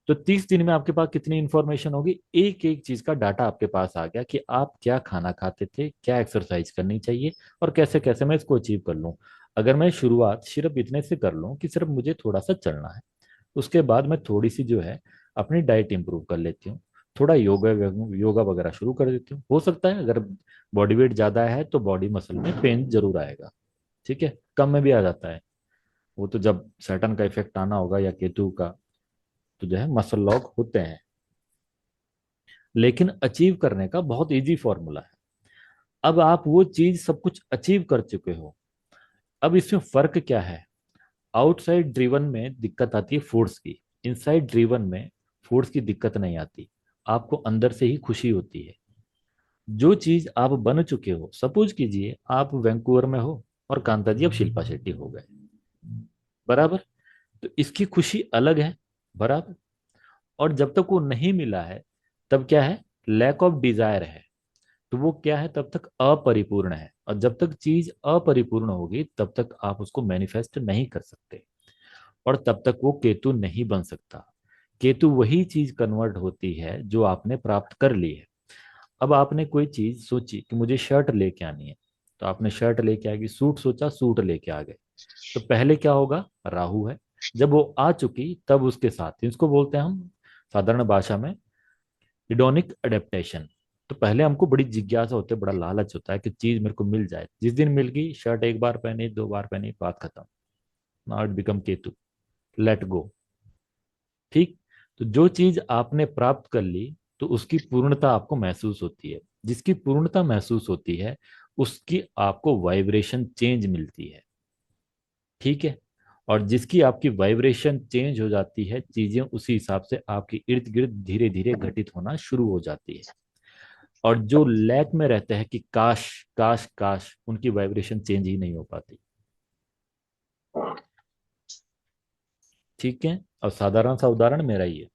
तो 30 दिन में आपके पास कितनी इंफॉर्मेशन होगी, एक एक चीज का डाटा आपके पास आ गया कि आप क्या खाना खाते थे, क्या एक्सरसाइज करनी चाहिए, और कैसे कैसे मैं इसको अचीव कर लूं। अगर मैं शुरुआत सिर्फ इतने से कर लूं कि सिर्फ मुझे थोड़ा सा चलना है, उसके बाद मैं थोड़ी सी जो है अपनी डाइट इंप्रूव कर लेती हूँ, थोड़ा योगा योगा वगैरह शुरू कर देती हूँ। हो सकता है अगर बॉडी वेट ज्यादा है तो बॉडी मसल में पेन जरूर आएगा, ठीक है, कम में भी आ जाता है, वो तो जब सैटर्न का इफेक्ट आना होगा या केतु का, तो जो है मसल लॉक होते हैं। लेकिन अचीव करने का बहुत इजी फॉर्मूला है। अब आप वो चीज सब कुछ अचीव कर चुके हो। अब इसमें फर्क क्या है? आउटसाइड ड्रिवन में दिक्कत आती है फोर्स की, इनसाइड ड्रिवन में फोर्स की दिक्कत नहीं आती। आपको अंदर से ही खुशी होती है। जो चीज आप बन चुके हो, सपोज कीजिए आप वैंकूवर में हो और कांता जी अब शिल्पा शेट्टी हो गए, बराबर। तो इसकी खुशी अलग है, बराबर। और जब तक वो नहीं मिला है, तब क्या है? लैक ऑफ डिजायर है। तो वो क्या है? तब तक अपरिपूर्ण है। और जब तक चीज अपरिपूर्ण होगी, तब तक आप उसको मैनिफेस्ट नहीं कर सकते, और तब तक वो केतु नहीं बन सकता। केतु वही चीज कन्वर्ट होती है जो आपने प्राप्त कर ली है। अब आपने कोई चीज सोची कि मुझे शर्ट लेके आनी है, तो आपने शर्ट लेके आएगी। सूट सोचा, सूट लेके आ गए। तो पहले क्या होगा? राहु है। जब वो आ चुकी, तब उसके साथ, इसको बोलते हैं हम साधारण भाषा में इडोनिक अडेप्टेशन। तो पहले हमको बड़ी जिज्ञासा होती है, बड़ा लालच होता है कि चीज मेरे को मिल जाए। जिस दिन मिल गई, शर्ट एक बार पहनी, दो बार पहनी, बात खत्म। Now it become Ketu, let go. ठीक। तो जो चीज आपने प्राप्त कर ली, तो उसकी पूर्णता आपको महसूस होती है। जिसकी पूर्णता महसूस होती है, उसकी आपको वाइब्रेशन चेंज मिलती है। ठीक है। और जिसकी आपकी वाइब्रेशन चेंज हो जाती है, चीजें उसी हिसाब से आपके इर्द गिर्द धीरे धीरे घटित होना शुरू हो जाती है। और जो लैक में रहते हैं कि काश काश काश, उनकी वाइब्रेशन चेंज ही नहीं हो पाती। ठीक है। और साधारण सा उदाहरण मेरा ही है।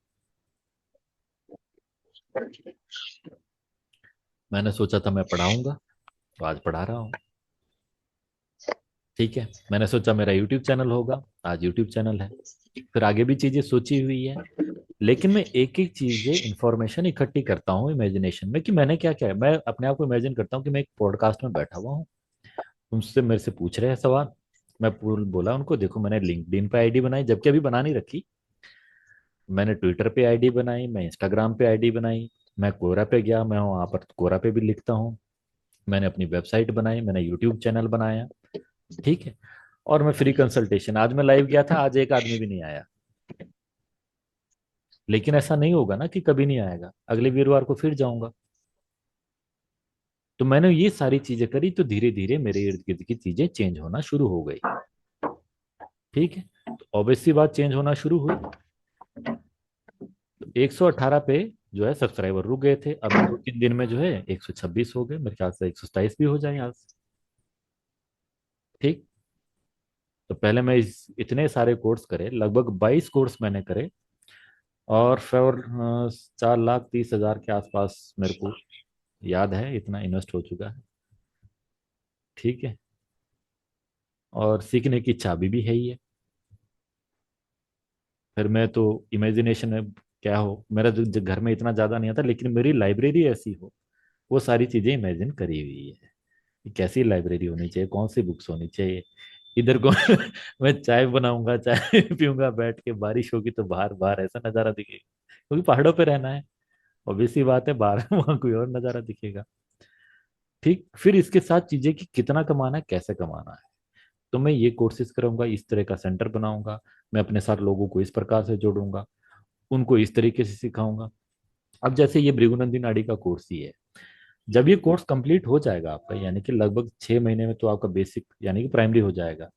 मैंने सोचा था मैं पढ़ाऊंगा, तो आज पढ़ा रहा हूँ। ठीक है। मैंने सोचा मेरा यूट्यूब चैनल होगा, आज यूट्यूब चैनल है। फिर आगे भी चीजें सोची हुई है। लेकिन मैं एक एक चीजें इंफॉर्मेशन इकट्ठी करता हूँ इमेजिनेशन में कि मैंने क्या क्या है। मैं अपने आप को इमेजिन करता हूँ कि मैं एक पॉडकास्ट में बैठा हुआ हूँ, उनसे मेरे से पूछ रहे हैं सवाल। मैं बोला उनको, देखो मैंने लिंक्डइन पे आईडी बनाई, जबकि अभी बना नहीं रखी। मैंने ट्विटर पे आईडी बनाई, मैं इंस्टाग्राम पे आईडी बनाई, मैं कोरा पे गया, मैं वहां पर कोरा पे भी लिखता हूँ। मैंने अपनी वेबसाइट बनाई, मैंने यूट्यूब चैनल बनाया। ठीक है। और मैं फ्री कंसल्टेशन, आज मैं लाइव गया था, आज एक आदमी भी नहीं आया। लेकिन ऐसा नहीं होगा ना कि कभी नहीं आएगा, अगले वीरवार को फिर जाऊंगा। तो मैंने ये सारी चीजें करी, तो धीरे धीरे मेरे इर्द गिर्द की चीजें चेंज होना शुरू हो गई। ठीक है। तो ऑब्वियसली बात, चेंज होना शुरू हुई। तो 118 पे जो है सब्सक्राइबर रुक गए थे, अब 2-3 दिन में जो है 126 हो गए, मेरे ख्याल से 127 भी हो जाए आज। ठीक। तो पहले मैं इतने सारे कोर्स करे, लगभग 22 कोर्स मैंने करे। और फिर 4,30,000 के आसपास मेरे को याद है, इतना इन्वेस्ट हो चुका है। ठीक है। और सीखने की इच्छा अभी भी है ही है। फिर मैं तो इमेजिनेशन में क्या हो, मेरा जो घर में इतना ज्यादा नहीं आता, लेकिन मेरी लाइब्रेरी ऐसी हो, वो सारी चीजें इमेजिन करी हुई है कि कैसी लाइब्रेरी होनी चाहिए, कौन सी बुक्स होनी चाहिए। इधर को मैं चाय बनाऊंगा, चाय पीऊंगा बैठ के, बारिश होगी तो बाहर बाहर ऐसा नजारा दिखेगा, क्योंकि पहाड़ों पे रहना है। ऑब्वियसली बात है, बाहर वहां कोई और नजारा दिखेगा। ठीक। फिर इसके साथ चीजें कि कितना कमाना है, कैसे कमाना है। तो मैं ये कोर्सेज करूंगा, इस तरह का सेंटर बनाऊंगा। मैं अपने साथ लोगों को इस प्रकार से जोड़ूंगा, उनको इस तरीके से सिखाऊंगा। अब जैसे ये भृगुनंदी नाड़ी का कोर्स ही है, जब ये कोर्स कंप्लीट हो जाएगा आपका, यानी कि लगभग 6 महीने में, तो आपका बेसिक यानी कि प्राइमरी हो जाएगा।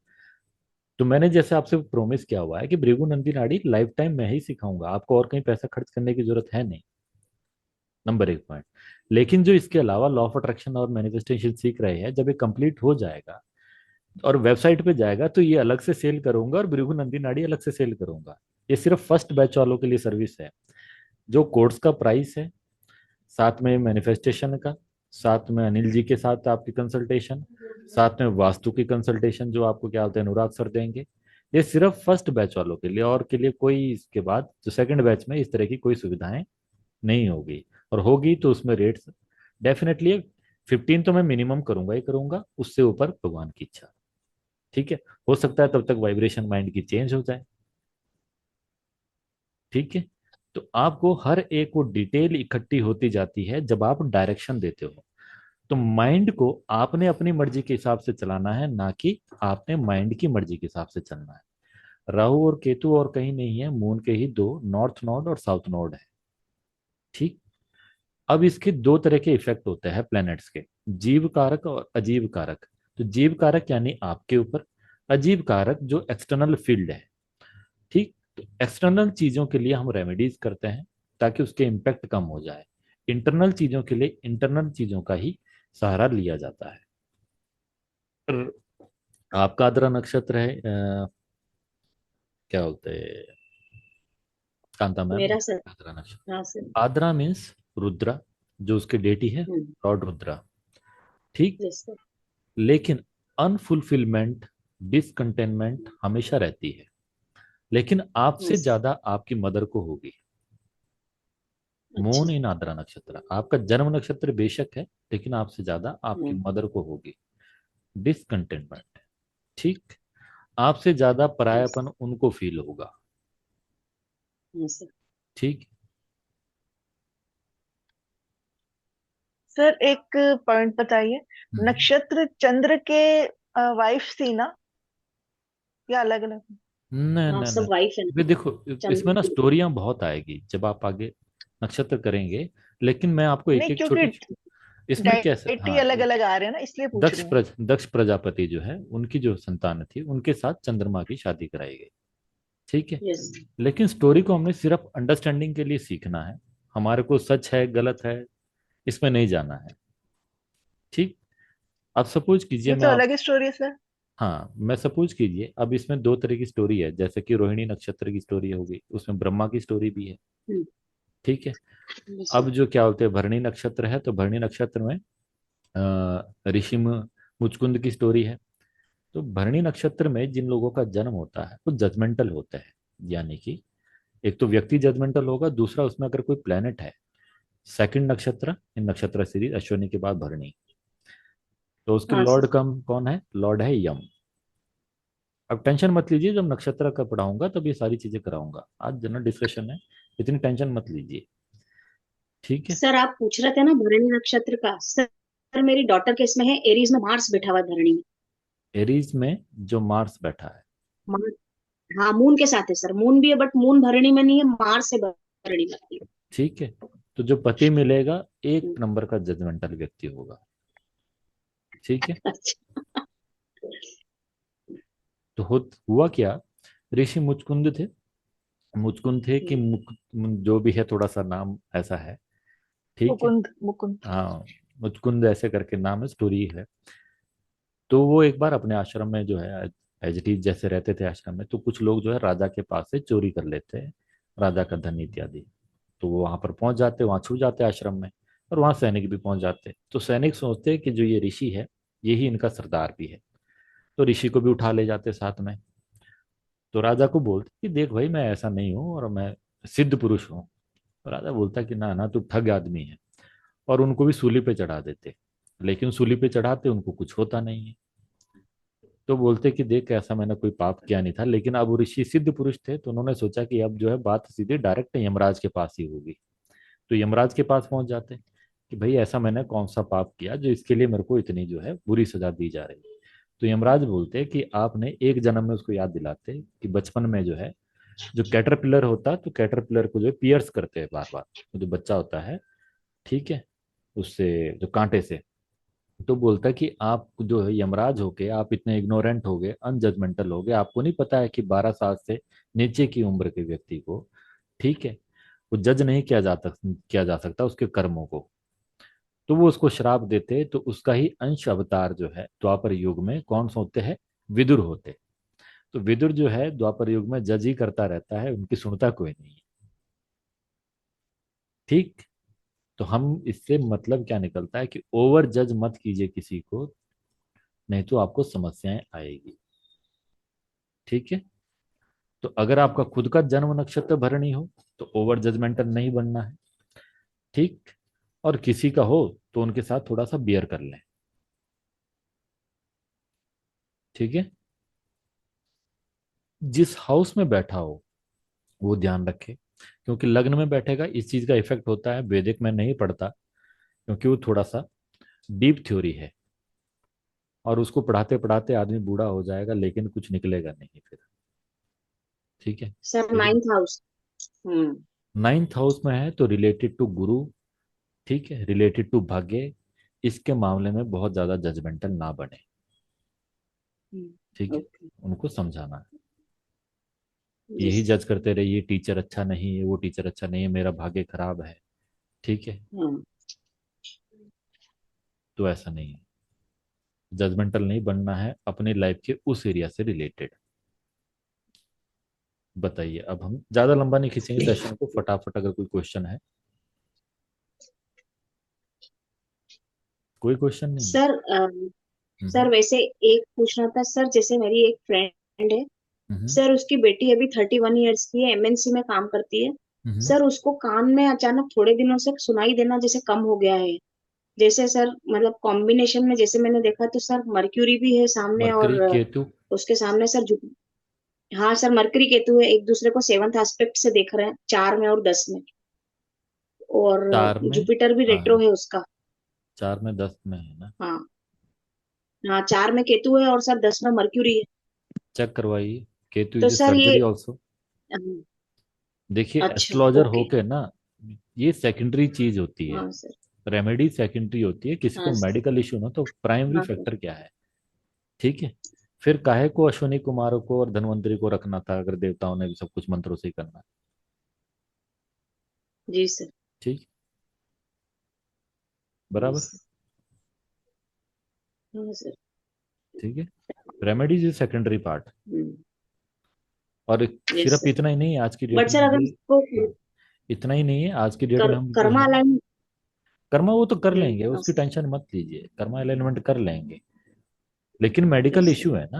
तो मैंने जैसे आपसे प्रोमिस किया हुआ है कि भृगुनंदी नाड़ी लाइफ टाइम मैं ही सिखाऊंगा, आपको और कहीं पैसा खर्च करने की जरूरत है नहीं। Number 1 point. लेकिन जो इसके अलावा लॉ ऑफ अट्रैक्शन और मैनिफेस्टेशन सीख रहे हैं, जब ये कंप्लीट हो जाएगा और वेबसाइट पे जाएगा, तो ये अलग से सेल करूंगा और भृगुनंदी नाड़ी अलग से सेल करूंगा। ये सिर्फ फर्स्ट बैच वालों के लिए सर्विस है। जो कोर्स का प्राइस है, साथ में मैनिफेस्टेशन का, साथ में अनिल जी के साथ आपकी कंसल्टेशन, साथ में वास्तु की कंसल्टेशन जो आपको क्या बोलते हैं अनुराग सर देंगे, ये सिर्फ फर्स्ट बैच वालों के लिए, और के लिए कोई इसके बाद जो सेकंड बैच में इस तरह की कोई सुविधाएं नहीं होगी। और होगी तो उसमें रेट्स डेफिनेटली 15 तो मैं मिनिमम करूंगा ही करूंगा, उससे ऊपर भगवान की इच्छा। ठीक है। हो सकता है तब तक वाइब्रेशन माइंड की चेंज हो जाए। ठीक है। तो आपको हर एक वो डिटेल इकट्ठी होती जाती है जब आप डायरेक्शन देते हो। तो माइंड को आपने अपनी मर्जी के हिसाब से चलाना है, ना कि आपने माइंड की मर्जी के हिसाब से चलना है। राहु और केतु और कहीं नहीं है, मून के ही दो नॉर्थ नोड और साउथ नोड है। ठीक। अब इसके दो तरह के इफेक्ट होते हैं प्लैनेट्स के, जीव कारक और अजीव कारक। तो जीव कारक यानी आपके ऊपर, अजीव कारक जो एक्सटर्नल फील्ड है। ठीक। तो एक्सटर्नल चीजों के लिए हम रेमेडीज करते हैं ताकि उसके इम्पैक्ट कम हो जाए। इंटरनल चीजों के लिए इंटरनल चीजों का ही सहारा लिया जाता है। पर आपका आद्रा नक्षत्र है क्या बोलते हैं कांता मैम, मेरा सर। आद्रा नक्षत्र। हाँ सर। आद्रा मीन्स रुद्रा, जो उसके डेटी है लॉर्ड रुद्रा। ठीक। Yes sir. लेकिन अनफुलफिलमेंट, डिसकंटेनमेंट हमेशा रहती है, लेकिन आपसे यस। ज्यादा आपकी मदर को होगी। अच्छा। मून इन आद्रा नक्षत्र, आपका जन्म नक्षत्र बेशक है, लेकिन आपसे ज्यादा आपकी हम्म। मदर को होगी डिसकंटेनमेंट। ठीक। आपसे ज्यादा यस। परायापन उनको फील होगा। Yes sir. ठीक। सर एक पॉइंट बताइए, हम्म। नक्षत्र चंद्र के वाइफ थी ना, या अलग अलग? नहीं हाँ नहीं नहीं, सब वाइफ है वे ना। देखो, इसमें ना चंद्र। स्टोरियां बहुत आएगी जब आप आगे नक्षत्र करेंगे। लेकिन मैं आपको एक नहीं, एक क्योंकि छोटी, इसमें कैसे, डायटी हाँ, अलग अलग आ रहे हैं ना, इसलिए पूछ रही हूँ। दक्ष प्रजापति जो है उनकी जो संतान थी उनके साथ चंद्रमा की शादी कराई गई। ठीक है। यस। लेकिन स्टोरी को हमने सिर्फ अंडरस्टैंडिंग के लिए सीखना है, हमारे को सच है गलत है इसमें नहीं जाना है। ठीक। अब सपोज कीजिए ये मैं तो आप, अलग ही स्टोरी है सर। हाँ मैं सपोज कीजिए अब इसमें दो तरह की स्टोरी है, जैसे कि रोहिणी नक्षत्र की स्टोरी होगी, उसमें ब्रह्मा की स्टोरी भी है। ठीक है। यस अब सर। जो क्या बोलते हैं भरणी नक्षत्र है, तो भरणी नक्षत्र में ऋषि मुचकुंद की स्टोरी है। तो भरणी नक्षत्र में जिन लोगों का जन्म होता है वो जजमेंटल होता है, यानी कि एक तो व्यक्ति जजमेंटल होगा, दूसरा उसमें अगर कोई प्लेनेट है। सेकंड नक्षत्र इन नक्षत्र सीरीज अश्विनी के बाद भरणी, तो उसके हाँ लॉर्ड सर। कम कौन है, लॉर्ड है यम। अब टेंशन मत लीजिए, जब नक्षत्र का पढ़ाऊंगा तब ये सारी चीजें कराऊंगा, आज जनरल डिस्कशन है, इतनी टेंशन मत लीजिए। ठीक है। सर आप पूछ रहे थे ना भरणी नक्षत्र का सर। सर मेरी डॉटर के इसमें है एरीज में मार्स बैठा हुआ है धरणी में। एरीज में जो मार्स बैठा है। मार्स। हाँ मून के साथ है सर, मून भी है बट मून भरणी में नहीं है, मार्स है भरणी में। ठीक है। तो जो पति मिलेगा एक हम्म। नंबर का जजमेंटल व्यक्ति होगा। ठीक है। अच्छा। तो हुआ क्या, ऋषि मुचकुंद थे, मुचकुंद थे कि हम्म। जो भी है थोड़ा सा नाम ऐसा है। ठीक है। मुकुंद मुकुंद। हाँ, मुचकुंद ऐसे करके नाम है, स्टोरी है। तो वो एक बार अपने आश्रम में जो है, एज इट इज जैसे रहते थे आश्रम में, तो कुछ लोग जो है राजा के पास से चोरी कर लेते हैं राजा का धन इत्यादि। तो वो वहां पर पहुंच जाते, वहां छुप जाते आश्रम में, और वहां सैनिक भी पहुंच जाते। तो सैनिक सोचते हैं कि जो ये ऋषि है यही इनका सरदार भी है, तो ऋषि को भी उठा ले जाते साथ में। तो राजा को बोलते कि देख भाई मैं ऐसा नहीं हूँ और मैं सिद्ध पुरुष हूँ। तो राजा बोलता कि ना ना तू ठग आदमी है, और उनको भी सूली पे चढ़ा देते। लेकिन सूली पे चढ़ाते उनको कुछ होता नहीं है। तो बोलते कि देख ऐसा मैंने कोई पाप किया नहीं था, लेकिन अब वो ऋषि सिद्ध पुरुष थे तो उन्होंने सोचा कि अब जो है बात सीधे डायरेक्ट यमराज के पास ही होगी। तो यमराज के पास पहुंच जाते कि भाई ऐसा मैंने कौन सा पाप किया जो इसके लिए मेरे को इतनी जो है बुरी सजा दी जा रही है। तो यमराज बोलते कि आपने एक जन्म में उसको याद दिलाते कि बचपन में जो है जो कैटरपिलर होता, तो कैटरपिलर को जो है पियर्स करते हैं बार बार, जो बच्चा होता है। ठीक है। उससे जो कांटे से, तो बोलता कि आप जो है यमराज हो गए, आप इतने इग्नोरेंट हो गए, अनजजमेंटल हो गए, आपको नहीं पता है कि 12 साल से नीचे की उम्र के व्यक्ति को, ठीक है, वो जज नहीं किया जा सकता उसके कर्मों को। तो वो उसको श्राप देते, तो उसका ही अंश अवतार जो है द्वापर युग में कौन से होते हैं, विदुर होते। तो विदुर जो है द्वापर युग में जज ही करता रहता है, उनकी सुनता कोई नहीं है। ठीक। तो हम इससे मतलब क्या निकलता है कि ओवर जज मत कीजिए किसी को, नहीं तो आपको समस्याएं आएगी। ठीक है। तो अगर आपका खुद का जन्म नक्षत्र भरणी हो तो ओवर जजमेंटल नहीं बनना है। ठीक। और किसी का हो तो उनके साथ थोड़ा सा बियर कर लें। ठीक है। जिस हाउस में बैठा हो वो ध्यान रखे, क्योंकि लग्न में बैठेगा इस चीज का इफेक्ट होता है, वैदिक में नहीं पढ़ता क्योंकि वो थोड़ा सा डीप थ्योरी है, और उसको पढ़ाते पढ़ाते आदमी बूढ़ा हो जाएगा लेकिन कुछ निकलेगा नहीं फिर। ठीक है। सर लेकिन 9th हाउस। हम्म। 9th हाउस में है तो रिलेटेड टू गुरु, ठीक है, रिलेटेड टू भाग्य, इसके मामले में बहुत ज्यादा जजमेंटल ना बने। ठीक है, ओके। उनको समझाना है। जी यही सर। जज करते रहे ये टीचर अच्छा नहीं है, वो टीचर अच्छा नहीं है, मेरा भाग्य खराब है। ठीक है, हाँ। तो ऐसा नहीं है, जजमेंटल नहीं बनना है अपनी लाइफ के उस एरिया से रिलेटेड। बताइए, अब हम ज्यादा लंबा नहीं खींचेंगे सेशन को, फटाफट अगर कोई क्वेश्चन है। कोई क्वेश्चन नहीं है? सर हम्म। सर वैसे एक पूछना था सर, जैसे मेरी एक फ्रेंड है हम्म। सर, उसकी बेटी अभी 31 ईयर्स की है, एमएनसी में काम करती है। हम्म। सर उसको कान में अचानक थोड़े दिनों से सुनाई देना जैसे कम हो गया है। जैसे सर मतलब कॉम्बिनेशन में जैसे मैंने देखा तो सर मर्क्यूरी भी है सामने, मरकरी और केतु। उसके सामने सर हाँ सर मरकरी केतु है, एक दूसरे को 7th एस्पेक्ट से देख रहे हैं, 4 में और 10 में। और 4 में, जुपिटर भी रेट्रो हाँ, है उसका। 4 में 10 में है ना। हाँ। हाँ 4 में केतु है और सर 10 में मर्क्यूरी है। चेक करवाइए, केतु तो इज सर ये सर्जरी ऑल्सो। हाँ, देखिए अच्छा एस्ट्रोलॉजर ओके। होके ना, ये सेकेंडरी चीज होती है, हाँ सर। रेमेडी सेकेंडरी होती है। किसी को हाँ सर। मेडिकल इशू ना, तो प्राइमरी हाँ सर। फैक्टर क्या है? ठीक है। फिर काहे को अश्विनी कुमार को और धनवंतरी को रखना था, अगर देवताओं ने भी सब कुछ मंत्रों से ही करना है। जी सर। ठीक, जी बराबर। सर। हाँ सर। ठीक है, रेमेडीज इज सेकेंडरी पार्ट। हम्म। और यस सिर्फ सर। इतना ही नहीं है आज की डेट बट में सर अगर अभी। इसको हाँ, इतना ही नहीं है आज की डेट में हम जो कर्मा है, अलाइन। कर्मा वो तो कर लेंगे, हाँ उसकी सर। टेंशन मत लीजिए, कर्मा अलाइनमेंट कर लेंगे। लेकिन मेडिकल यस सर। इशू है ना।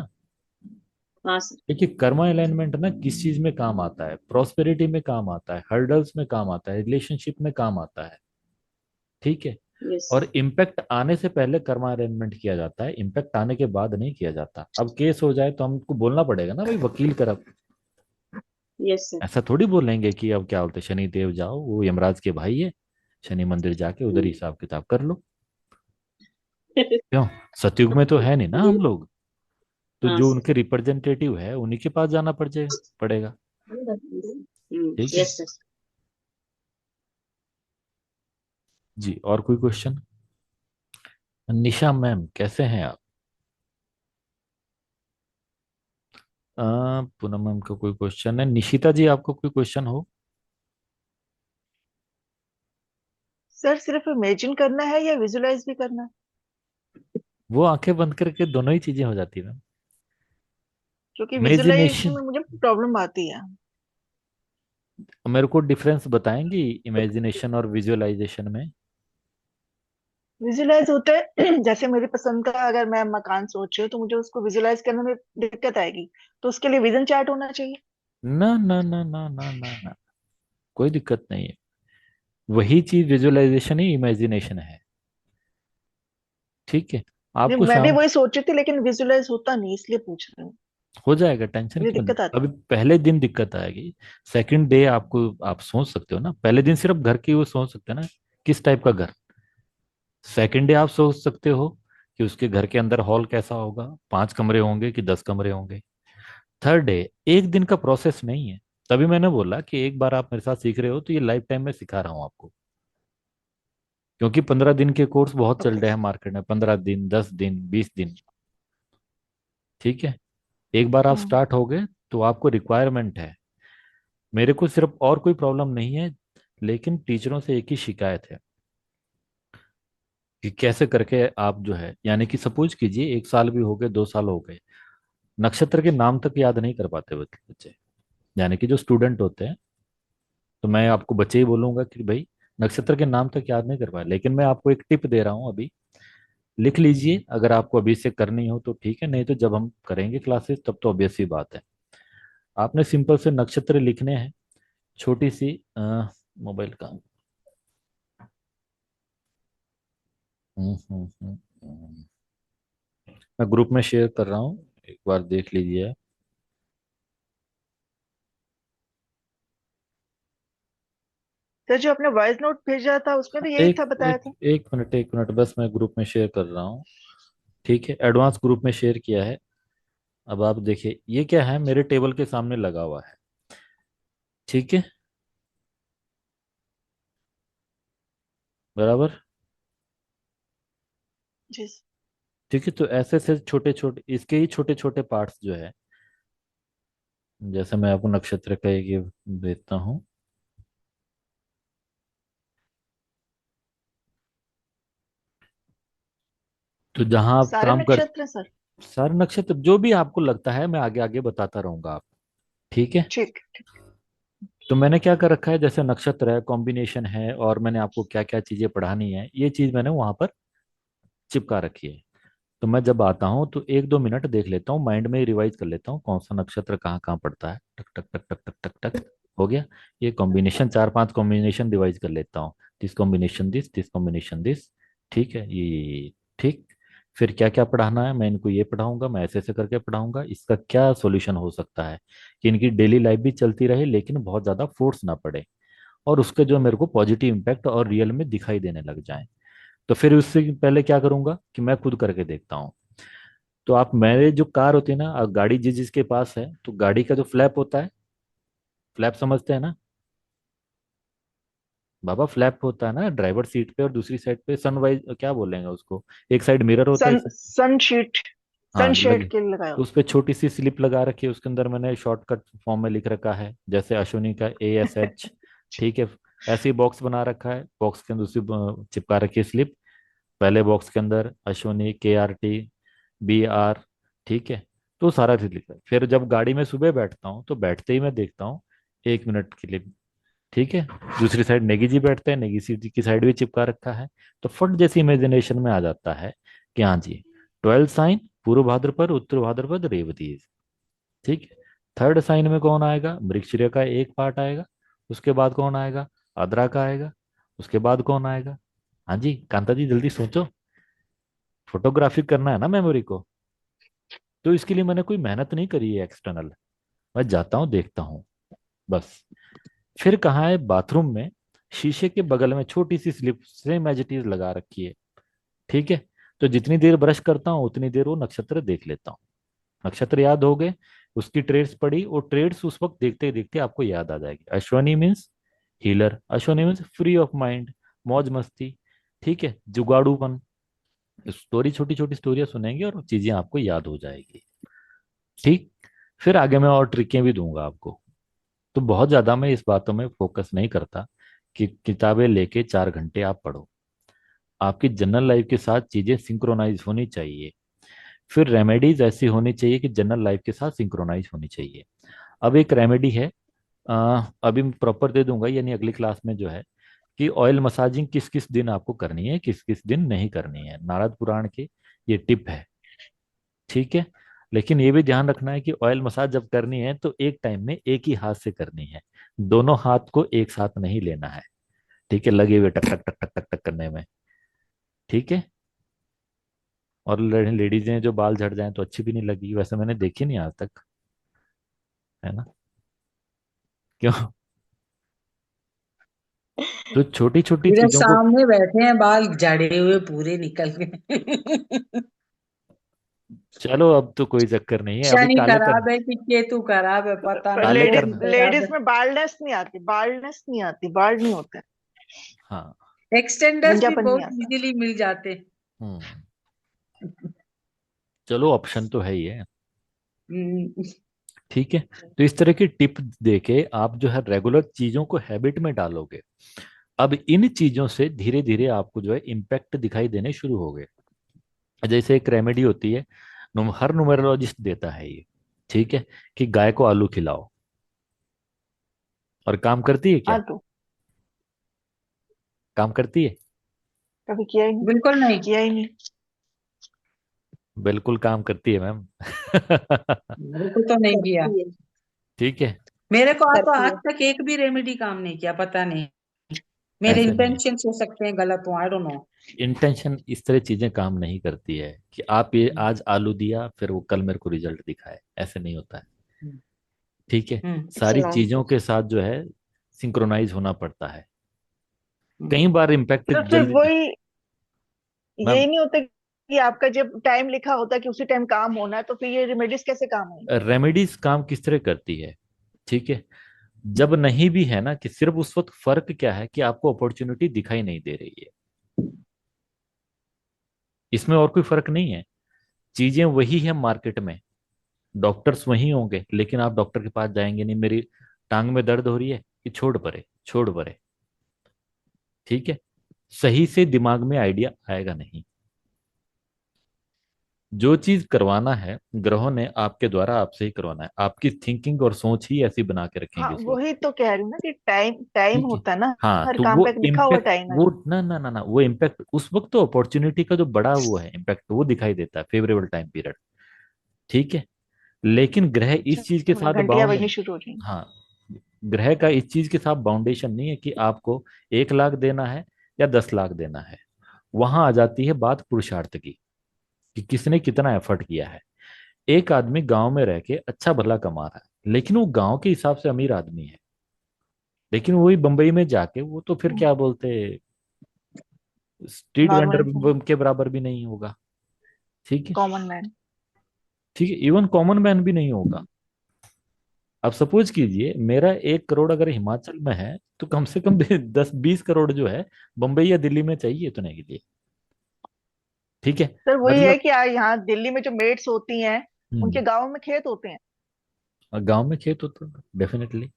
हाँ सर। देखिए कर्मा अलाइनमेंट ना किस चीज में काम आता है? प्रॉस्पेरिटी में काम आता है, हर्डल्स में काम आता है, रिलेशनशिप में काम आता है। ठीक है। यस। और इम्पैक्ट आने से पहले कर्मा अरेंजमेंट किया जाता है, इम्पैक्ट आने के बाद नहीं किया जाता। अब केस हो जाए तो हमको बोलना पड़ेगा ना भाई, वकील तरफ। Yes sir. ऐसा थोड़ी बोलेंगे कि अब क्या बोलते, शनि देव जाओ, वो यमराज के भाई है, शनि मंदिर जाके उधर ही हिसाब किताब कर लो। क्यों? सतयुग में तो है नहीं ना हम लोग। तो हाँ जो सर। उनके रिप्रेजेंटेटिव है उन्हीं के पास जाना पड़ेगा। ठीक है यस सर। जी। और कोई क्वेश्चन? निशा मैम कैसे हैं आप? पूनम मैम का कोई क्वेश्चन है? निशिता जी आपको कोई क्वेश्चन हो? सर सिर्फ इमेजिन करना है या विजुलाइज भी करना है? वो आंखें बंद करके दोनों ही चीजें हो जाती है मैम। क्योंकि विजुलाइज इमेजिनेशन, में मुझे प्रॉब्लम आती है। मेरे को डिफरेंस बताएंगी इमेजिनेशन और विजुअलाइजेशन में? विजुलाइज होता है जैसे मेरी पसंद का अगर मैं मकान सोच रही हूँ तो मुझे उसको विजुलाइज करने में दिक्कत आएगी, तो उसके लिए विजन चार्ट होना चाहिए। ना ना ना ना ना ना ना, कोई दिक्कत नहीं है। वही चीज विजुअलाइजेशन ही इमेजिनेशन है। ठीक है, नहीं, आपको मैं भी शाम वही सोच रही थी लेकिन विजुलाइज होता नहीं, इसलिए पूछ रही हूँ। हो जाएगा, टेंशन मुझे क्यों? दिक्कत आती अभी पहले दिन दिक्कत आएगी, सेकंड डे आपको आप सोच सकते हो ना। पहले दिन सिर्फ घर की वो सोच सकते हो ना, किस टाइप का घर। सेकंड डे आप सोच सकते हो कि उसके घर के अंदर हॉल कैसा होगा, 5 कमरे होंगे कि 10 कमरे होंगे। थर्ड डे, एक दिन का प्रोसेस नहीं है। तभी मैंने बोला कि एक बार आप मेरे साथ सीख रहे हो तो ये लाइफ टाइम में सिखा रहा हूँ आपको। क्योंकि 15 दिन के कोर्स बहुत चल ओके रहे हैं सर। मार्केट में, 15 दिन, 10 दिन, 20 दिन। ठीक है, एक बार आप हम्म। स्टार्ट हो गए तो आपको रिक्वायरमेंट है। मेरे को सिर्फ और कोई प्रॉब्लम नहीं है, लेकिन टीचरों से एक ही शिकायत है कि कैसे करके आप जो है, यानी कि सपोज कीजिए 1 साल भी हो गए, 2 साल हो गए, नक्षत्र के नाम तक याद नहीं कर पाते बच्चे। यानी कि जो स्टूडेंट होते हैं, तो मैं आपको बच्चे ही बोलूंगा कि भाई नक्षत्र के नाम तक याद नहीं कर पाए। लेकिन मैं आपको एक टिप दे रहा हूँ अभी, लिख लीजिए। अगर आपको अभी से करनी हो तो ठीक है, नहीं तो जब हम करेंगे क्लासेस तब तो ऑब्वियस सी बात है। आपने सिंपल से नक्षत्र लिखने हैं, छोटी सी मोबाइल का। हम्म। मैं ग्रुप में शेयर कर रहा हूँ, एक बार देख लीजिए। सर जो आपने वॉइस नोट भेजा था उसमें भी यही एक था, बताया एक था। एक मिनट बस, मैं ग्रुप में शेयर कर रहा हूँ। ठीक है, एडवांस ग्रुप में शेयर किया है। अब आप देखिए, ये क्या है, मेरे टेबल के सामने लगा हुआ है। ठीक है, बराबर। जी। ठीक है, तो ऐसे ऐसे छोटे छोटे इसके ही छोटे छोटे पार्ट्स जो है, जैसे मैं आपको नक्षत्र का एक ये देता हूँ। तो जहां आप सारे काम कर, नक्षत्र हैं सर? सारे नक्षत्र जो भी आपको लगता है मैं आगे आगे बताता रहूंगा आप। ठीक है। ठीक। तो मैंने क्या कर रखा है, जैसे नक्षत्र है, कॉम्बिनेशन है, और मैंने आपको क्या क्या चीजें पढ़ानी है ये चीज मैंने वहां पर चिपका रखी है। तो मैं जब आता हूँ तो 1-2 मिनट देख लेता हूँ, माइंड में रिवाइज कर लेता हूँ कौन सा नक्षत्र कहाँ कहाँ पड़ता है, टक टक टक टक टक टक टक, हो गया। ये कॉम्बिनेशन 4-5 कॉम्बिनेशन रिवाइज कर लेता हूँ। This combination this combination this. ठीक है, ये ठीक। फिर क्या क्या पढ़ाना है, मैं इनको ये पढ़ाऊंगा, मैं ऐसे ऐसे करके पढ़ाऊंगा, इसका क्या सॉल्यूशन हो सकता है कि इनकी डेली लाइफ भी चलती रहे लेकिन बहुत ज्यादा फोर्स ना पड़े, और उसके जो मेरे को पॉजिटिव इम्पैक्ट और रियल में दिखाई देने लग जाए। तो फिर उससे पहले क्या करूंगा कि मैं खुद करके देखता हूँ। तो आप, मेरे जो कार होती है ना, गाड़ी जिस जिसके पास है, तो गाड़ी का जो फ्लैप होता है, फ्लैप समझते हैं ना बाबा, फ्लैप होता है ना ड्राइवर सीट पे, और दूसरी साइड पे सनवाइज क्या बोलेंगे उसको, एक साइड मिरर होता है सन सनशीट, हाँ सनशेड लगे। के लिए लगाया तो होता उस पे छोटी सी स्लिप लगा रखी है, उसके अंदर मैंने शॉर्टकट फॉर्म में लिख रखा है, जैसे अश्विनी का ASH। ठीक है। ऐसे ही बॉक्स बना रखा है, बॉक्स के अंदर उसी चिपका रखी है स्लिप। पहले बॉक्स के अंदर अश्विनी KRT BR। ठीक है। तो सारा चीज लिखा है। फिर जब गाड़ी में सुबह बैठता हूँ तो बैठते ही मैं देखता हूँ 1 मिनट के लिए। ठीक है। दूसरी साइड नेगी जी बैठते हैं, नेगी जी की साइड भी चिपका रखा है। तो फट जैसी इमेजिनेशन में आ जाता है कि हाँ जी, 12 साइन, पूर्व भाद्रपद, उत्तर भाद्रपद, रेवती। ठीक है। थर्ड साइन में कौन आएगा, मृगशिरा का एक पार्ट आएगा। उसके बाद कौन आएगा, आद्रा का आएगा। उसके बाद कौन आएगा, हाँ जी कांता जी जल्दी सोचो, फोटोग्राफी करना है ना मेमोरी को। तो इसके लिए मैंने कोई मेहनत नहीं करी है एक्सटर्नल, मैं जाता हूँ देखता हूँ बस। फिर कहाँ है, बाथरूम में शीशे के बगल में छोटी सी slip same as it is लगा रखी है। ठीक है। तो जितनी देर ब्रश करता हूँ उतनी देर वो नक्षत्र देख लेता हूँ। नक्षत्र याद हो गए, उसकी ट्रेड्स पड़ी, और ट्रेड्स उस वक्त देखते देखते आपको याद आ जाएगी। Ashwani means healer, Ashwani means free of mind, मौज मस्ती। ठीक है, जुगाड़ूपन। स्टोरी, छोटी छोटी स्टोरियां सुनेंगे और चीजें आपको याद हो जाएगी। ठीक। फिर आगे मैं और ट्रिकें भी दूंगा आपको। तो बहुत ज्यादा मैं इस बातों में फोकस नहीं करता कि किताबें लेके 4 घंटे आप पढ़ो। आपकी जनरल लाइफ के साथ चीजें सिंक्रोनाइज होनी चाहिए। फिर रेमेडीज ऐसी होनी चाहिए कि जनरल लाइफ के साथ सिंक्रोनाइज होनी चाहिए। अब एक रेमेडी है, अभी मैं प्रॉपर दे दूंगा, यानी अगली क्लास में जो है, कि ऑयल मसाजिंग किस किस दिन आपको करनी है, किस किस दिन नहीं करनी है, नारद पुराण के ये टिप है। ठीक है। लेकिन ये भी ध्यान रखना है कि ऑयल मसाज जब करनी है तो एक टाइम में एक ही हाथ से करनी है, दोनों हाथ को एक साथ नहीं लेना है। ठीक है, लगे हुए टक टक टक टक टक टक करने में। ठीक है। और लेडीजें जो बाल झड़ जाएं तो अच्छी भी नहीं लगी, वैसे मैंने देखी नहीं आज तक, है ना, क्यों। तो छोटी छोटी मेरे चीजों को, सामने बैठे हैं, बाल झाड़े हुए पूरे निकल गए। चलो अब तो कोई चक्कर नहीं है, अभी शनि काले कर, खराब है कि केतु खराब है, पता पर नहीं काले कौन करना। खराब लेडीज है। में बाल्डनेस नहीं आती, बाल्डनेस नहीं आती, बाल नहीं होता है, हाँ। एक्सटेंडर्स भी गंजापन नहीं बहुत आता। इजीली मिल जाते हैं। हम्म। चलो ऑप्शन तो है ही है। हम्म, ठीक है। तो इस तरह की टिप देके आप जो है रेगुलर चीजों को हैबिट में डालोगे। अब इन चीजों से धीरे धीरे आपको जो है इम्पैक्ट दिखाई देने शुरू हो गए। जैसे एक रेमेडी होती है, हर न्यूमेरोलॉजिस्ट देता है ये। ठीक है, कि गाय को आलू खिलाओ, और काम करती है क्या, हाँ तो काम करती है, कभी किया ही नहीं, बिल्कुल नहीं। किया ही नहीं। बिल्कुल काम करती है मैम। बिल्कुल तो नहीं किया। करती है, ठीक है। मेरे को तो करती आज है। तक एक भी रेमेडी काम नहीं किया, पता नहीं। मेरे ऐसे नहीं, इंटेंशन हो सकते हैं गलत हो, आई डोंट नो। इंटेंशन इस तरह चीजें काम नहीं करती है कि आप ये आज आलू दिया फिर वो कल मेरे को रिजल्ट दिखाए, ऐसे नहीं होता है। ठीक है। हम्म इट्स सारी रॉन्ग। चीजों के साथ जो है सिंक्रोनाइज होना पड़ता है। हम्म। कई बार इम्पैक्ट तो फिर जल्दी, वही, मैम यही नहीं होता कि आपका जब टाइम लिखा होता है कि उसी टाइम काम होना है, तो फिर ये रेमेडीज कैसे काम आएंगी? रेमेडीज काम किस तरह करती है। ठीक है। जब नहीं भी है ना, कि सिर्फ उस वक्त फर्क क्या है कि आपको अपॉर्चुनिटी दिखाई नहीं दे रही है, इसमें और कोई फर्क नहीं है। चीजें वही है मार्केट में, डॉक्टर्स वही होंगे, लेकिन आप डॉक्टर के पास जाएंगे नहीं। मेरी टांग में दर्द हो रही है, कि छोड़ परे, छोड़ परे। ठीक है, सही से दिमाग में आइडिया आएगा नहीं। जो चीज करवाना है ग्रहों ने आपके द्वारा आपसे ही करवाना है, आपकी थिंकिंग और सोच ही ऐसी बना के हाँ रखेंगे उस वक्त। वही तो कह रही हूँ ना कि टाइम टाइम ठीक है, होता है ना। हाँ, हर तो काम वो का एक लिखा हुआ इम्पैक्ट, टाइम है। वो ना ना ना ना, वो इम्पैक्ट उस वक्त तो अपॉर्चुनिटी का जो बड़ा वो है इम्पैक्ट, वो दिखाई देता है, फेवरेबल टाइम पीरियड। ठीक है, लेकिन ग्रह अच्छा, इस चीज के साथ घंटियां बाउंड, बजनी शुरू हो जाएंगी। हाँ, ग्रह का इस चीज के साथ बाउंडेशन नहीं है कि आपको 1 लाख देना है या 10 लाख देना है। वहां आ जाती है बात पुरुषार्थ की, कि किसने कितना एफर्ट किया है। एक आदमी गांव में रह के अच्छा भला कमा रहा है, लेकिन वो गांव के हिसाब से अमीर आदमी है, लेकिन वही बंबई में जाके वो तो फिर क्या बोलते, स्ट्रीट वेंडर नॉर्मल के बराबर भी नहीं होगा। ठीक है, कॉमन मैन। ठीक है, इवन कॉमन मैन भी नहीं होगा। अब सपोज कीजिए मेरा 1 करोड़ अगर हिमाचल में है, तो कम से कम 10-20 करोड़ जो है बंबई या दिल्ली में चाहिए इतने के लिए। ठीक है, सर वही है मतलब, कि यहाँ दिल्ली में जो मेड्स होती हैं उनके गांव में खेत होते हैं, गांव में खेत होता, डेफिनेटली।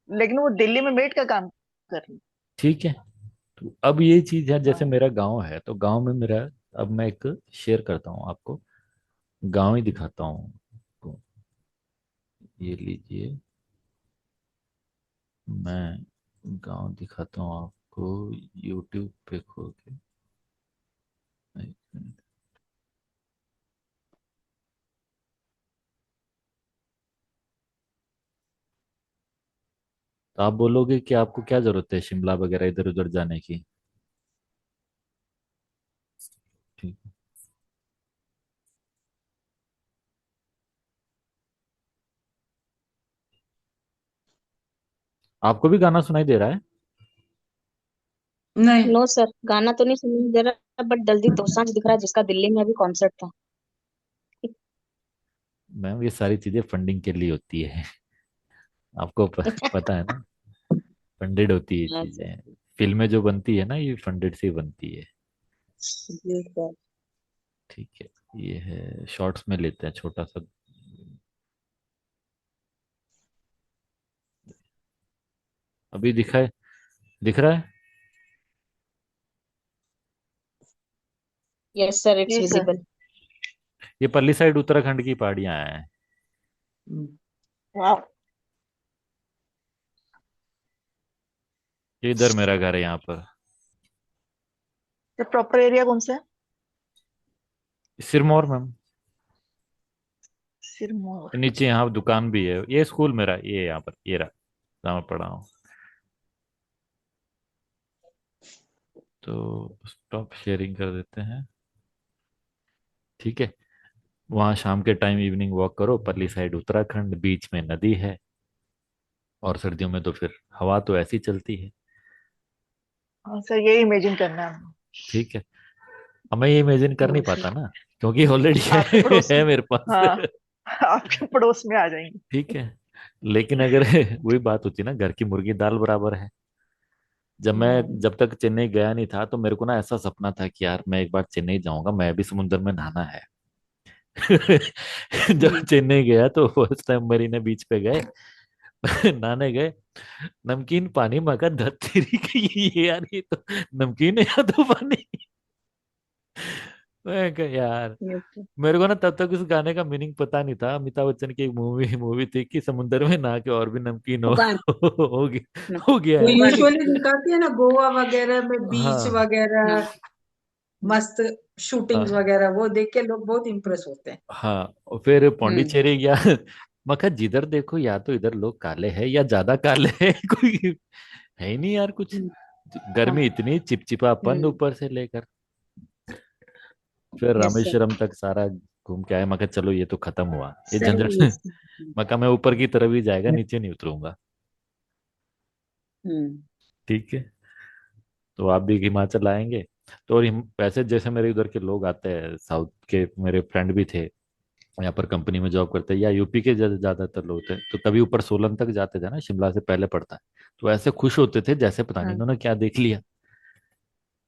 लेकिन वो दिल्ली में मेड का काम कर रही ठीक है, तो अब ये चीज है, जैसे है। मेरा गांव है तो गांव में मेरा, अब मैं एक शेयर करता हूँ आपको, गांव ही दिखाता हूँ आपको। ये लीजिए, मैं गांव दिखाता हूँ आपको, यूट्यूब पे खोल के। एक मिनट। तो आप बोलोगे कि आपको क्या जरूरत है शिमला वगैरह इधर उधर जाने की। ठीक है। आपको भी गाना सुनाई दे रहा है। नहीं। नो सर, गाना तो नहीं सुनाई दे रहा, बट दलजीत दोसांझ दिख रहा है, जिसका दिल्ली में अभी कॉन्सर्ट था। मैम ये सारी चीजें फंडिंग के लिए होती है, आपको पता है ना, फंडेड होती है हाँ सर। चीजें। फिल्में जो बनती है ना, ये फंडेड से ही बनती है। जी सर। ठीक है, ये है, शॉर्ट्स में लेते हैं छोटा सा। अभी दिखाए, दिख रहा है। यस सर, इट्स जी सर। विजिबल। ये पल्ली साइड उत्तराखंड की पहाड़ियां हैं। हम्म। वाह। ये इधर मेरा घर है यहाँ पर। तो प्रॉपर एरिया कौन सा है? सिरमौर मैम। सिरमौर। नीचे यहाँ दुकान भी है, ये स्कूल मेरा, ये यहाँ पर, ये रहा जहाँ मैं पढ़ा हूँ। तो स्टॉप शेयरिंग कर देते हैं। ठीक है, वहाँ शाम के टाइम इवनिंग वॉक करो, परली साइड उत्तराखंड, बीच में नदी है, और सर्दियों में तो फिर हवा तो ऐसी चलती है। हाँ सर, यही इमेजिन करना है हमें। ठीक है, अब मैं ये इमेजिन कर नहीं सर पाता ना, क्योंकि ऑलरेडी आपके है, पड़ोस है में। मेरे पास। हाँ आपके पड़ोस में आ जाएंगे। ठीक है, लेकिन अगर वही बात होती ना, घर की मुर्गी दाल बराबर है। जब तक चेन्नई गया नहीं था, तो मेरे को ना ऐसा सपना था कि यार मैं एक बार चेन्नई जाऊंगा, मैं भी समुद्र में नहाना है। जब चेन्नई गया तो फर्स्ट टाइम मरीना बीच पे गए, नहाने गए, नमकीन पानी, मगर धत्तेरी की, ये यार ये तो नमकीन है या तो पानी। मैं कहा यार, यस सर। मेरे को ना तब तक उस गाने का मीनिंग पता नहीं था। अमिताभ बच्चन की एक मूवी मूवी थी कि समुद्र में नहा के और भी नमकीन उबान। हो गया वो है। उबान। यूजुअली दिखाती है ना गोवा वगैरह में, बीच हाँ, वगैरह, मस्त शूटिंग्स हाँ, वगैरह, वो देख के लोग बहुत इम्प्रेस होते हैं। हाँ, और फिर हम्म। पौंडीचेरी गया। मखा जिधर देखो या तो इधर लोग काले हैं या ज्यादा काले हैं, कोई है ही नहीं यार कुछ। हम्म। हाँ। गर्मी इतनी, चिपचिपापन हम्म। ऊपर से लेकर। फिर यस सर। रामेश्वरम तक सारा घूम के आए, मगर चलो ये तो खत्म हुआ, ये सर झंझट। यस। मगर मैं ऊपर की तरफ ही जाएगा, नीचे नहीं उतरूंगा। हम्म। ठीक है, तो आप भी हिमाचल आएंगे तो, और वैसे जैसे मेरे उधर के लोग आते हैं, साउथ के मेरे फ्रेंड भी थे, यहाँ पर कंपनी में जॉब करते हैं, या यूपी के ज्यादातर लोग थे, तो तभी ऊपर सोलन तक जाते थे ना, शिमला से पहले पड़ता है। तो ऐसे खुश होते थे जैसे पता नहीं हाँ इन्होंने क्या देख लिया।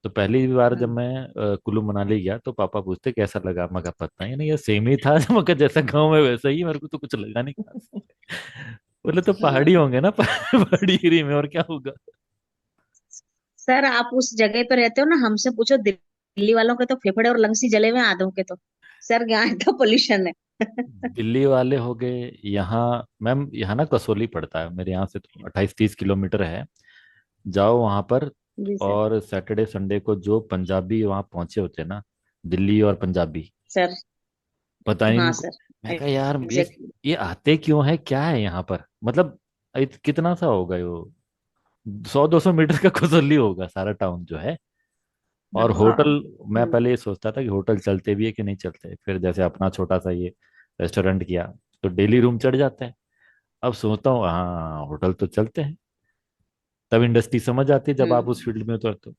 तो पहली बार जब हाँ मैं कुल्लू मनाली गया तो पापा पूछते कैसा लगा, मैं कहा पता नहीं, ये सेम ही था। मैं कहा जैसा गाँव में वैसा ही, मेरे को तो कुछ लगा नहीं खास। बोले तो पहाड़ी हाँ। होंगे ना, पहाड़ी एरिया में, और क्या होगा। सर आप उस जगह पे रहते हो ना, हमसे पूछो दिल्ली वालों के तो फेफड़े और लंग्स ही जले हुए हैं आधों के तो। सर यहाँ तो पोल्यूशन है। दिल्ली वाले हो गए यहाँ। मैम यहाँ ना कसौली पड़ता है मेरे यहाँ से, तो 28-30 किलोमीटर है। जाओ वहां पर, जी सर। और सैटरडे संडे को जो पंजाबी वहां पहुंचे होते हैं ना, दिल्ली और पंजाबी, सर पता नहीं हाँ इनको। सर। मैं कहा यार एग्जैक्टली। ये आते क्यों है, क्या है यहाँ पर, मतलब कितना सा होगा वो, 100-200 मीटर का कसौली होगा सारा टाउन जो है। और होटल, हाँ। मैं पहले ये सोचता था कि होटल चलते भी है कि नहीं चलते, फिर जैसे अपना छोटा सा ये रेस्टोरेंट किया, तो डेली रूम चढ़ जाते हैं। अब सोचता हूँ हाँ होटल तो चलते हैं। तब इंडस्ट्री समझ आती है जब आप उस हम्म फील्ड में उतरते हो।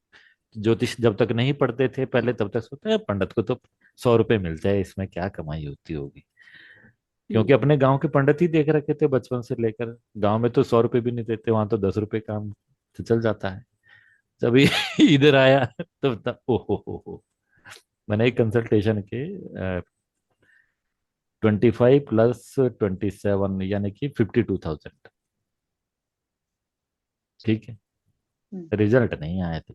ज्योतिष जब तक नहीं पढ़ते थे पहले, तब तक सोचते हैं पंडित को तो 100 रुपए मिलते हैं, इसमें क्या कमाई होती होगी। क्योंकि हम्म अपने गांव के पंडित ही देख रखे थे बचपन से लेकर, गांव में तो 100 रुपए भी नहीं देते, वहां तो 10 रुपए काम तो चल जाता है। जब ये इधर आया तब ओ हो, मैंने एक कंसल्टेशन के 25 + 27 यानी कि 52,000। ठीक है। हम्म रिजल्ट नहीं आया था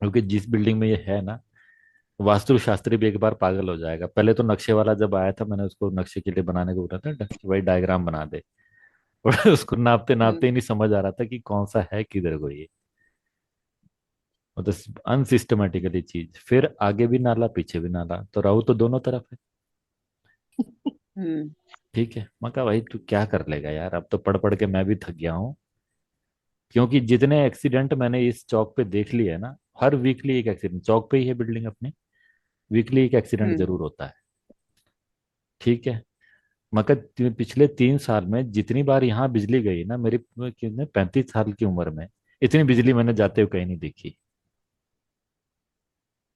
क्योंकि जिस बिल्डिंग में ये है ना, वास्तु शास्त्री भी एक बार पागल हो जाएगा। पहले तो नक्शे वाला जब आया था, मैंने उसको नक्शे के लिए बनाने को बोला था कि भाई डायग्राम बना दे। और उसको नापते नापते हम्म ही नहीं समझ आ रहा था कि कौन सा है किधर को ये, मतलब अनसिस्टमेटिकली चीज, फिर आगे भी नाला पीछे भी नाला, तो राहु तो दोनों तरफ है। हम्म ठीक है, मैं कहा भाई तू क्या कर लेगा यार, अब तो पढ़ पढ़ के मैं भी थक गया हूँ। क्योंकि जितने एक्सीडेंट मैंने इस चौक पे देख लिए है ना, हर वीकली एक एक्सीडेंट, चौक पे ही है बिल्डिंग अपनी, वीकली एक एक्सीडेंट हम्म जरूर होता है। ठीक है। मगर पिछले 3 साल में जितनी बार यहाँ बिजली गई ना, मेरी कितने 35 साल की उम्र में, इतनी बिजली मैंने जाते हुए कहीं नहीं देखी।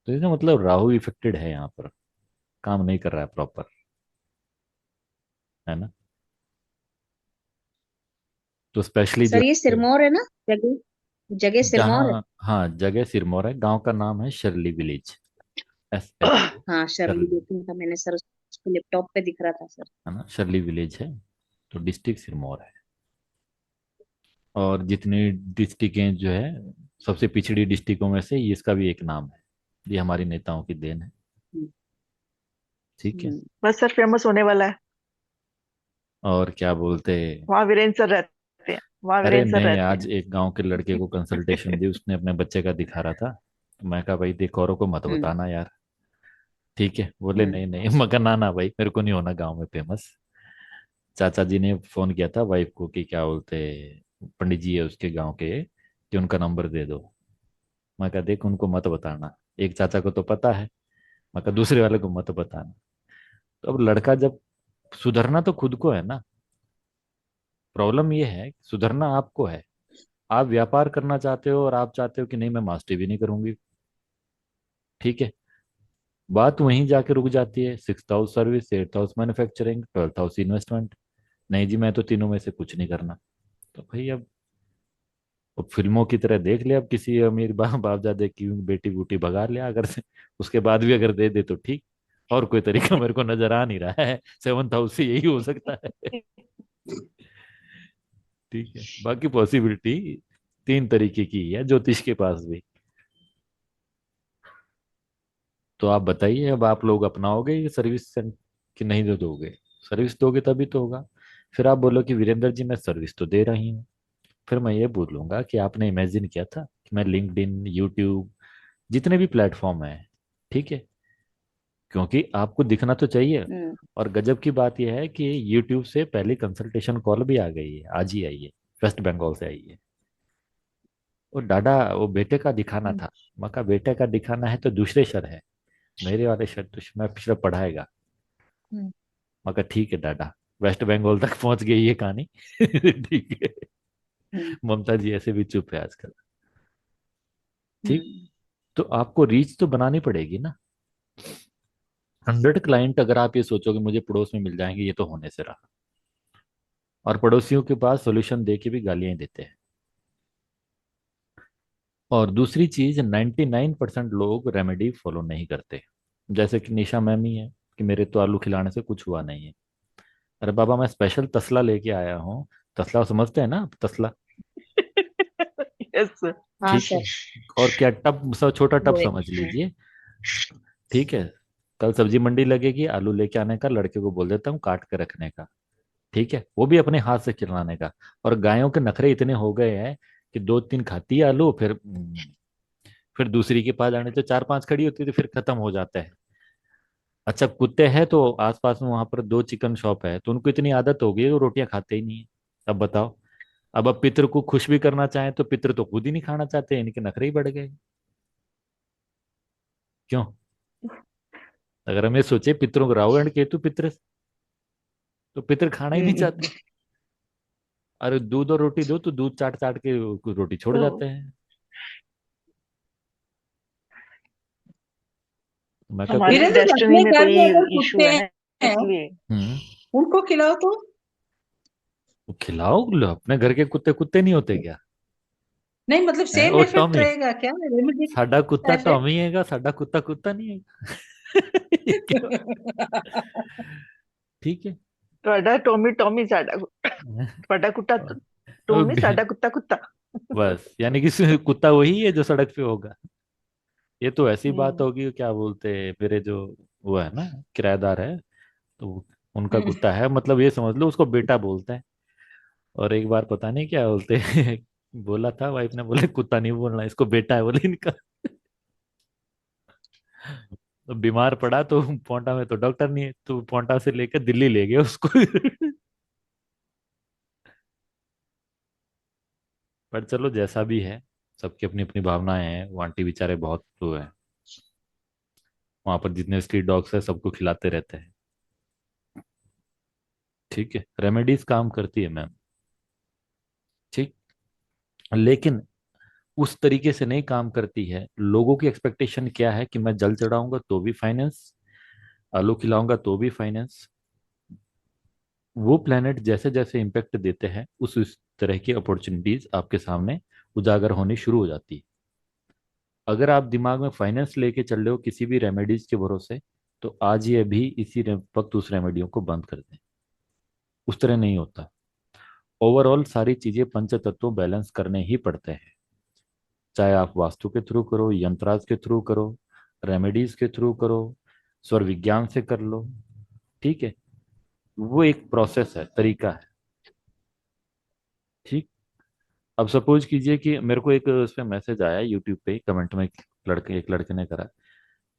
तो इसका मतलब राहु इफेक्टेड है यहाँ पर, काम नहीं कर रहा है प्रॉपर, है ना। तो स्पेशली जो सर ये है, सिरमौर है ना जगह? जगह सिरमौर है। जहाँ, हाँ जगह सिरमौर है, गांव का नाम है शर्ली विलेज, SHO, हाँ शर्ली शर्ली, देखी था मैंने सर, उसको लैपटॉप पे दिख रहा था सर। है ना, शर्ली विलेज है। तो डिस्ट्रिक्ट सिरमौर है। और जितनी डिस्ट्रिक्टें जो है, सबसे पिछड़ी डिस्ट्रिक्टों में से ये इसका भी एक नाम है। ये हमारी नेताओं की देन है। हम्म ठीक है। हम्म बस सर फेमस होने वाला है। और क्या बोलते, वहाँ वीरेंद्र सर रहते हैं। वहाँ अरे वीरेंद्र सर नहीं, रहते आज हैं। एक गांव के लड़के को कंसल्टेशन दी, उसने अपने बच्चे का दिखा रहा था, तो मैं कहा भाई देख औरों को मत हम्म बताना यार। ठीक है, बोले हम्म नहीं नहीं। मगर ना ना भाई, मेरे को नहीं होना गांव में फेमस। चाचा जी ने फोन किया था वाइफ को कि क्या बोलते, पंडित जी है उसके गांव के, कि उनका नंबर दे दो। मैं कहा देख उनको मत बताना, एक चाचा को तो पता है, मैं कहा दूसरे वाले को मत बताना। तो अब लड़का जब, सुधरना तो खुद को है ना, प्रॉब्लम ये है सुधरना आपको है। आप व्यापार करना चाहते हो और आप चाहते हो कि नहीं मैं मास्टरी भी नहीं करूंगी। ठीक है। बात वहीं जाके रुक जाती है, 6th house service, 8th house manufacturing, 12th house investment. नहीं जी मैं तो तीनों में से कुछ नहीं करना। तो भाई अब फिल्मों की तरह देख ले, अब किसी अमीर बापजादे की बेटी बूटी भगा लिया अगर से, उसके बाद भी अगर दे दे तो ठीक। और कोई तरीका मेरे को नजर आ नहीं रहा है, 7th हाउस से यही हो सकता है। ठीक है, बाकी पॉसिबिलिटी 3 तरीके की है ज्योतिष के पास भी। तो आप बताइए, अब आप लोग अपनाओगे ये सर्विस कि नहीं दो दोगे। सर्विस दोगे तभी तो होगा। फिर आप बोलो कि वीरेंद्र जी मैं सर्विस तो दे रही हूँ, फिर मैं ये बोलूंगा कि आपने इमेजिन किया था कि मैं लिंक्डइन, यूट्यूब, जितने भी प्लेटफॉर्म है, ठीक है, क्योंकि आपको दिखना तो चाहिए। हम्म और गजब की बात यह है कि यूट्यूब से पहली कंसल्टेशन कॉल भी आ गई है, आज ही आई है, वेस्ट बंगाल से आई है। वो डाडा, वो बेटे का दिखाना हम्म था। मैं कहा बेटे का दिखाना है तो दूसरे शहर है, मेरे वाले शहर तो मैं पिछले पढ़ाएगा। हम्म मैं कहा ठीक है डाडा, वेस्ट बंगाल तक पहुंच गई ये कहानी। ठीक है। हम्म ममता जी ऐसे भी चुप है आजकल। ठीक। हम्म तो आपको रीच तो बनानी पड़ेगी ना। 100 क्लाइंट अगर आप ये सोचो कि मुझे पड़ोस में मिल जाएंगे, ये तो होने से रहा। और पड़ोसियों के पास सोल्यूशन दे के भी गालियां ही देते हैं। और दूसरी चीज, 99% लोग रेमेडी फॉलो नहीं करते। जैसे कि निशा मैम ही है कि मेरे तो आलू खिलाने से कुछ हुआ नहीं है। अरे बाबा, मैं स्पेशल तसला लेके आया हूँ। तसला समझते हैं ना आप? तसला। यस। हाँ ठीक है। सर। और क्या टब, सब छोटा टब वो है। समझ लीजिए। ठीक है। कल सब्जी मंडी लगेगी, आलू लेके आने का, लड़के को बोल देता हूँ काट के रखने का। ठीक है, वो भी अपने हाथ से खिलाने का। और गायों के नखरे इतने हो गए हैं कि 2-3 खाती है आलू, फिर दूसरी के पास जाने तो 4-5 खड़ी होती है, तो फिर खत्म हो जाता है। अच्छा, कुत्ते हैं तो आसपास में वहां पर 2 चिकन शॉप है, तो उनको इतनी आदत हो गई है वो रोटियां खाते ही नहीं है। अब बताओ। अब पितर को खुश भी करना चाहे तो पितर तो खुद ही नहीं खाना चाहते, इनके नखरे ही बढ़ गए। क्यों? अगर हम ये सोचे पितरों को राहु एंड केतु पितर, तो पितर खाना ही नहीं हम्म। चाहते। अरे दूध और रोटी दो तो दूध चाट चाट के रोटी छोड़ तो जाते हैं। मैं कहा कुछ। हमारी वीरेंद्र, डेस्टिनी अपने में घर कोई में अगर इशू कुत्ते है ना, हैं इसलिए। हम्म। उनको खिलाओ तो। वो खिलाओ लो, अपने घर के कुत्ते कुत्ते नहीं होते क्या? नहीं मतलब है सेम ओ इफेक्ट टॉमी, रहेगा क्या, रेमेडी साडा कुत्ता इफेक्ट? टॉमी हैगा, साडा कुत्ता कुत्ता नहीं है। क्यों? ठीक है। ਤੁਹਾਡਾ टॉमी टॉमी साडा ਤੁਹਾਡਾ कुत्ता टॉमी साडा कुत्ता कुत्ता। बस, यानी कि कुत्ता वही है जो सड़क पे होगा। ये तो ऐसी बात हम्म। होगी, क्या बोलते हैं मेरे जो वो है ना, किराएदार है, तो उनका कुत्ता है, मतलब ये समझ लो उसको बेटा बोलते हैं। और एक बार पता नहीं क्या बोलते हैं, बोला था वाइफ ने, बोले कुत्ता नहीं बोलना इसको, बेटा है बोले इनका। तो बीमार पड़ा तो पोंटा में तो डॉक्टर नहीं है, तो पोंटा से लेकर दिल्ली ले गए उसको। पर चलो जैसा भी है, सबकी अपनी अपनी भावनाएं हैं। वो आंटी बेचारे बहुत तो है, वहां पर जितने स्ट्रीट डॉग्स है सबको खिलाते रहते हैं। ठीक है, रेमेडीज काम करती है मैम। ठीक। लेकिन उस तरीके से नहीं काम करती है। लोगों की एक्सपेक्टेशन क्या है कि मैं जल चढ़ाऊंगा तो भी फाइनेंस, आलू खिलाऊंगा तो भी फाइनेंस। वो प्लेनेट जैसे जैसे इम्पेक्ट देते हैं, उस तरह की अपॉर्चुनिटीज आपके सामने उजागर होनी शुरू हो जाती है। अगर आप दिमाग में फाइनेंस लेके चल रहे हो किसी भी रेमेडीज के भरोसे, तो आज ही अभी वक्त उस रेमेडियों को बंद कर दें। उस तरह नहीं होता। ओवरऑल सारी चीजें पंच तत्वों बैलेंस करने ही पड़ते हैं। चाहे आप वास्तु के थ्रू करो, यंत्राज के थ्रू करो, रेमेडीज के थ्रू करो, स्वर विज्ञान से कर लो। ठीक है। वो एक प्रोसेस है, तरीका है। ठीक। अब सपोज कीजिए कि मेरे को एक उस पे मैसेज आया यूट्यूब पे कमेंट में, एक लड़के ने करा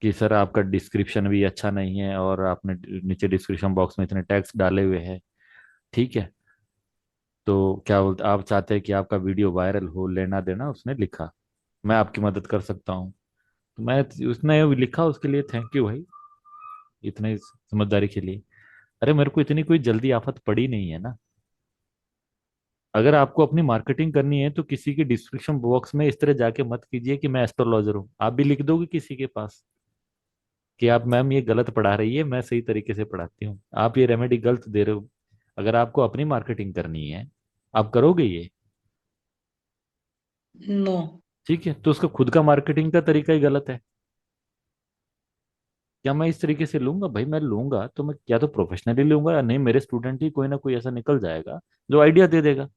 कि सर आपका डिस्क्रिप्शन भी अच्छा नहीं है, और आपने नीचे डिस्क्रिप्शन बॉक्स में इतने टैग्स डाले हुए हैं। ठीक है। तो क्या बोलते, आप चाहते हैं कि आपका वीडियो वायरल हो, लेना देना, उसने लिखा। मैं आपकी मदद कर सकता हूँ। तो मैं, उसने लिखा, उसके लिए थैंक यू भाई, इतने समझदारी के लिए। अरे मेरे को इतनी कोई जल्दी आफत पड़ी नहीं है ना। अगर आपको अपनी मार्केटिंग करनी है तो किसी के डिस्क्रिप्शन बॉक्स में इस तरह जाके मत कीजिए कि मैं एस्ट्रोलॉजर हूँ। आप भी लिख दोगे किसी के पास कि आप मैम ये गलत पढ़ा रही है, मैं सही तरीके से पढ़ाती हूँ, आप ये रेमेडी गलत दे रहे हो। अगर आपको अपनी मार्केटिंग करनी है, आप करोगे ये। नो। ठीक है, तो उसका खुद का मार्केटिंग का तरीका ही गलत है। क्या मैं इस तरीके से लूंगा? भाई मैं लूंगा तो मैं या तो प्रोफेशनली लूंगा, या नहीं मेरे स्टूडेंट ही कोई ना कोई ऐसा निकल जाएगा जो आइडिया दे देगा।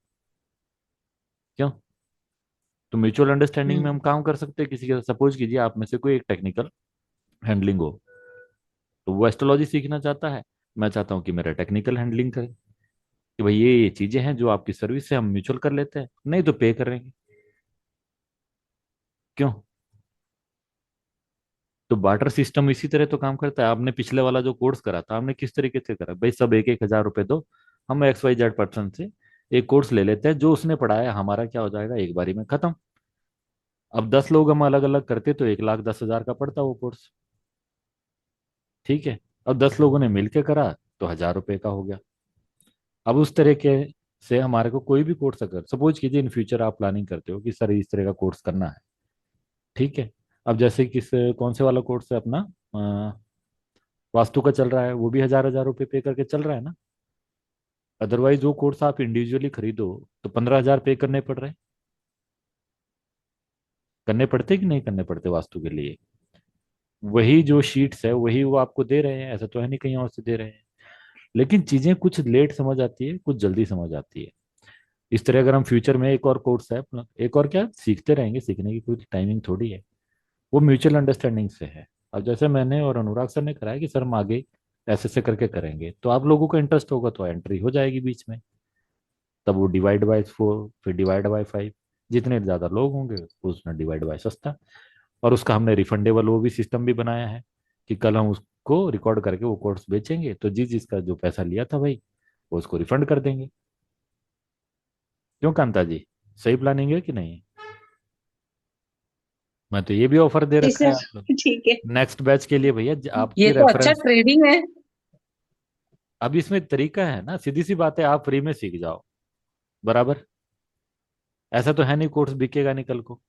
क्यों? तो म्यूचुअल अंडरस्टैंडिंग में हम हम्म। काम कर सकते हैं किसी के। सपोज कीजिए आप में से कोई एक टेक्निकल हैंडलिंग हो, तो वो एस्ट्रोलॉजी सीखना चाहता है, मैं चाहता हूँ कि मेरा टेक्निकल हैंडलिंग करे, कि भाई ये चीजें हैं जो आपकी सर्विस से हम म्यूचुअल कर लेते हैं, नहीं तो पे करेंगे। क्यों? तो बार्टर सिस्टम इसी तरह तो काम करता है। आपने पिछले वाला जो कोर्स करा था, आपने किस तरीके से करा? भाई सब 1-1 हज़ार रुपए दो, हम XYZ पर्सन से एक कोर्स ले लेते हैं, जो उसने पढ़ाया हमारा क्या हो जाएगा, एक बारी में खत्म। अब 10 लोग हम अलग अलग करते तो 1,10,000 का पड़ता वो कोर्स। ठीक है। अब 10 लोगों ने मिलकर करा तो 1,000 रुपए का हो गया। अब उस तरह के से हमारे को कोई भी कोर्स, अगर सपोज कीजिए इन फ्यूचर आप प्लानिंग करते हो कि सर इस तरह का कोर्स करना है। ठीक है। अब जैसे किस, कौन से वाला कोर्स है अपना, वास्तु का चल रहा है, वो भी हजार हजार रुपये पे करके चल रहा है ना। अदरवाइज वो कोर्स आप इंडिविजुअली खरीदो तो 15,000 पे करने पड़ रहे हैं। करने पड़ते कि नहीं करने पड़ते वास्तु के लिए? वही जो शीट्स है वही वो आपको दे रहे हैं, ऐसा तो है नहीं कहीं और से दे रहे हैं। लेकिन चीजें कुछ लेट समझ आती है, कुछ जल्दी समझ आती है। इस तरह अगर हम फ्यूचर में एक और कोर्स है अपना, एक और क्या सीखते रहेंगे, सीखने की कोई टाइमिंग थोड़ी है। वो म्यूचुअल अंडरस्टैंडिंग से है। अब जैसे मैंने और अनुराग सर ने कराया कि सर हम आगे ऐसे ऐसे करके करेंगे, तो आप लोगों का इंटरेस्ट होगा तो एंट्री हो जाएगी बीच में। तब वो डिवाइड बाय 4, फिर डिवाइड बाय 5। जितने ज्यादा लोग होंगे उतना डिवाइड बाय सस्ता। और उसका हमने रिफंडेबल वो भी सिस्टम भी बनाया है कि कल हम उसको रिकॉर्ड करके वो कोर्स बेचेंगे तो जिस जिसका जो पैसा लिया था भाई वो उसको रिफंड कर देंगे। क्यों कांता जी, सही प्लानिंग है कि नहीं? मैं तो ये भी ऑफर दे जी रखा है सर, आप लोग ठीक है। नेक्स्ट बैच के लिए भैया, ये आपके तो अच्छा रेफरेंस। ट्रेडिंग है। अब इसमें तरीका है ना, सीधी सी बात है, आप फ्री में सीख जाओ बराबर। ऐसा तो है नहीं कोर्स बिकेगा नहीं कल को।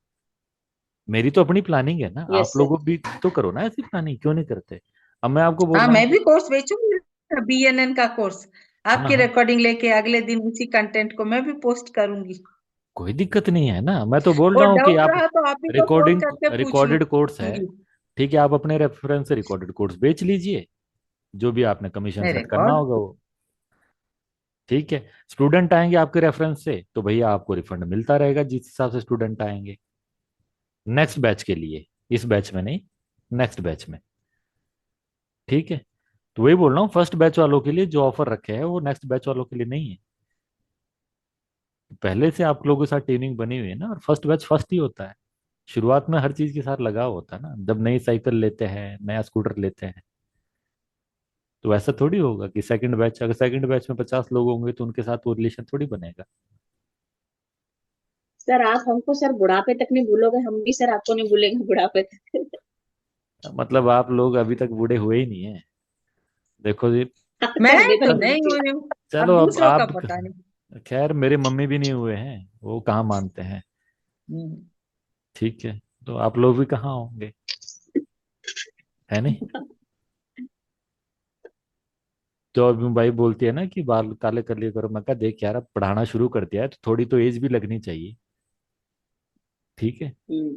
मेरी तो अपनी प्लानिंग है ना, यस आप सर। लोगों भी तो करो ना ऐसी प्लानिंग, क्यों नहीं करते? अब मैं आपको बोल हाँ, रहा हूँ मैं भी कोर्स बेचूंगी, BNN का कोर्स। हाँ आपकी हाँ, रिकॉर्डिंग लेके अगले दिन उसी कंटेंट को मैं भी पोस्ट करूंगी। कोई दिक्कत नहीं है ना, मैं तो बोल और रहा हूँ कि डाउट आप रहा तो आप ही को फोन रिकॉर्डिंग करके पूछ रिकॉर्डेड कोर्स है। लूंगी। ठीक है, आप अपने रेफरेंस से रिकॉर्डेड कोर्स बेच लीजिए, जो भी आपने कमीशन नहीं, सेट करना रिकॉर्ड। होगा वो। ठीक है, स्टूडेंट आएंगे आपके रेफरेंस से तो भैया आपको रिफंड मिलता रहेगा जिस हिसाब से स्टूडेंट आएंगे नेक्स्ट बैच के लिए। इस बैच में नहीं, नेक्स्ट बैच में। ठीक है, तो वही बोल रहा हूँ, फर्स्ट बैच वालों के लिए जो ऑफर रखे हैं वो नेक्स्ट बैच वालों के लिए नहीं है। पहले से आप लोगों के साथ ट्रेनिंग बनी हुई है ना, और फर्स्ट बैच फर्स्ट ही होता है। शुरुआत में हर चीज के साथ लगाव होता है ना, जब नई साइकिल लेते हैं, नया स्कूटर लेते हैं, तो ऐसा थोड़ी होगा कि सेकंड बैच, अगर सेकंड बैच में 50 लोग होंगे तो उनके साथ वो रिलेशन थोड़ी बनेगा। सर आप हमको सर बुढ़ापे तक नहीं भूलोगे, हम भी सर आपको नहीं भूलेंगे बुढ़ापे तक। मतलब आप लोग अभी तक बूढ़े हुए ही नहीं है, देखो जी। मैं कर दे तो तो नहीं दीजिए। हुई हूँ। चलो अब अब दूसरों का आप, पता नहीं। खैर मेरे मम्मी भी नहीं हुए हैं, वो कहाँ मानते हैं। हम्म। ठीक है, तो आप लोग भी कहाँ होंगे, है नहीं? तो अभी भाई बोलती है ना कि बाल काले कर लिए करो, मैं कहा देख यार अब पढ़ाना शुरू कर दिया है तो थोड़ी तो एज भी लगनी चाहिए। ठीक है, हम्म।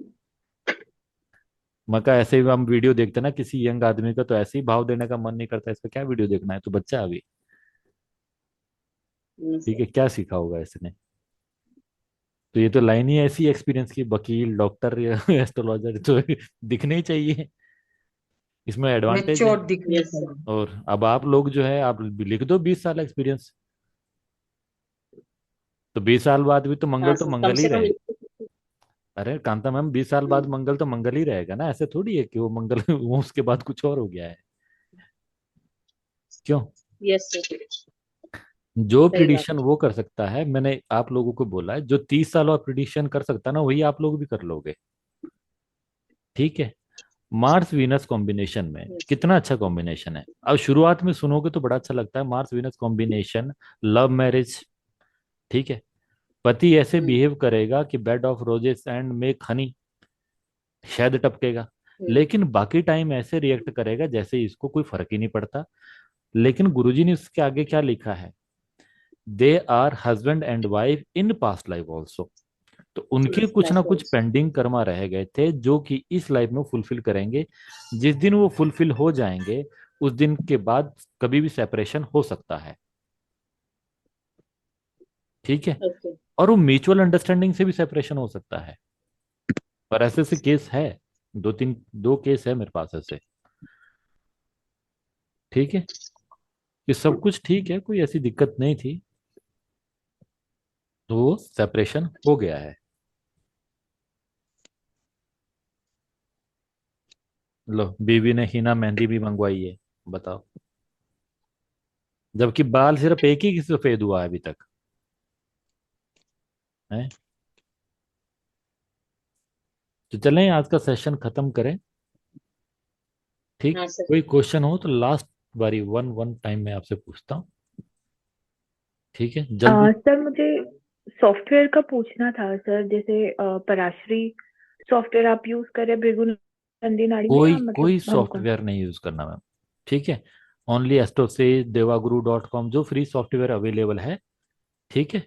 मैं कहा ऐसे ही हम वीडियो देखते ना किसी यंग आदमी का तो ऐसे ही भाव देने का मन नहीं करता, इसका क्या वीडियो देखना है, तो बच्चा है अभी। ठीक सर। है, क्या सीखा होगा इसने? तो ये तो लाइन ही ऐसी एक्सपीरियंस की, वकील डॉक्टर या एस्ट्रोलॉजर तो दिखने ही चाहिए, इसमें एडवांटेज है। मेच्योर दिखने यस सर। चाहिए। और अब आप लोग जो है आप लिख दो 20 साल एक्सपीरियंस, तो 20 साल बाद भी तो हाँ मंगल तो सर, कम मंगल ही से कम। रहे। अरे कांता मैम, 20 साल बाद मंगल तो मंगल ही रहेगा ना, ऐसे थोड़ी है कि वो मंगल वो उसके बाद कुछ और हो गया है। क्यों? Yes sir. जो सही बात प्रिडिक्शन वो कर सकता है, मैंने आप लोगों को बोला है, जो 30 साल और प्रिडिक्शन कर सकता है ना वही आप लोग भी कर लोगे। ठीक है, मार्स वीनस कॉम्बिनेशन में है। कितना अच्छा कॉम्बिनेशन है। अब शुरुआत में सुनोगे तो बड़ा अच्छा लगता है, Mars Venus combination, love marriage. ठीक है, पति ऐसे हम्म। बिहेव करेगा कि bed of roses and make Honey, शहद टपकेगा। हम्म। लेकिन बाकी टाइम ऐसे रिएक्ट करेगा जैसे इसको कोई फर्क ही नहीं पड़ता। लेकिन गुरुजी ने उसके आगे क्या लिखा है, they are husband and wife in past life also. तो उनके Yes, कुछ ना that's कुछ also. पेंडिंग कर्मा रह गए थे जो कि इस लाइफ में फुलफिल करेंगे। जिस दिन वो फुलफिल हो जाएंगे उस दिन के बाद कभी भी सेपरेशन हो सकता है। ठीक है, Okay. और वो म्यूचुअल अंडरस्टैंडिंग से भी सेपरेशन हो सकता है। और ऐसे ऐसे केस है, दो केस है मेरे पास ऐसे। ठीक है, ये सब कुछ ठीक है, कोई ऐसी दिक्कत नहीं थी, तो वो सेपरेशन हो गया है। लो, बीवी ने हीना मेहंदी भी मंगवाई है, बताओ, जबकि बाल सिर्फ एक ही सफेद हुआ है अभी तक है। तो चलें आज का सेशन खत्म करें। ठीक, हाँ सर। कोई क्वेश्चन हो तो लास्ट बारी वन वन टाइम में आपसे पूछता हूँ। ठीक है, जल्दी। सर मुझे सॉफ्टवेयर का पूछना था सर, जैसे पराशरी सॉफ्टवेयर आप यूज कर रहे हैं भृगु नंदी नाड़ी में, कोई या मतलब कोई हमको। सॉफ्टवेयर नहीं यूज करना मैम, ठीक है, ओनली एस्ट्रोसेज देवागुरु.com जो फ्री सॉफ्टवेयर अवेलेबल है। ठीक है,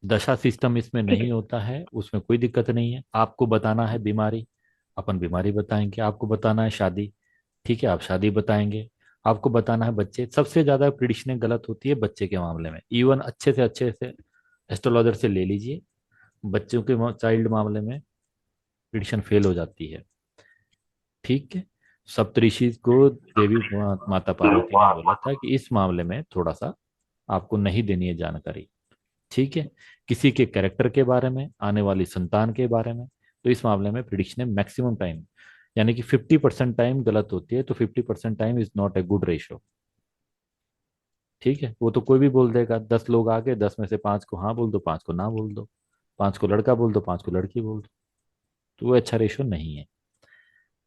दशा सिस्टम इसमें ठीक है। नहीं होता है, उसमें कोई दिक्कत नहीं है। आपको बताना है बीमारी, अपन बीमारी बताएंगे। आपको बताना है शादी, ठीक है, आप शादी बताएंगे। आपको बताना है बच्चे, सबसे ज्यादा प्रिडिक्शनें गलत होती है बच्चे के मामले में। इवन अच्छे से एस्ट्रोलॉजर से ले लीजिए, बच्चों के चाइल्ड मामले में प्रिडिक्शन फेल हो जाती है। ठीक है, सप्तऋषि को देवी माता पार्वती ने बोला था कि इस मामले में थोड़ा सा आपको नहीं देनी है जानकारी। ठीक है, किसी के कैरेक्टर के बारे में, आने वाली संतान के बारे में, तो इस मामले में प्रिडिक्शन मैक्सिमम टाइम, यानी कि 50% टाइम गलत होती है, तो 50% time is not a good ratio. ठीक है, वो तो कोई भी बोल देगा, 10 लोग आगे, 10 में से 5 को हाँ बोल दो, 5 को ना बोल दो, 5 को लड़का बोल दो, 5 को लड़की बोल दो, तो वो अच्छा रेशियो नहीं है।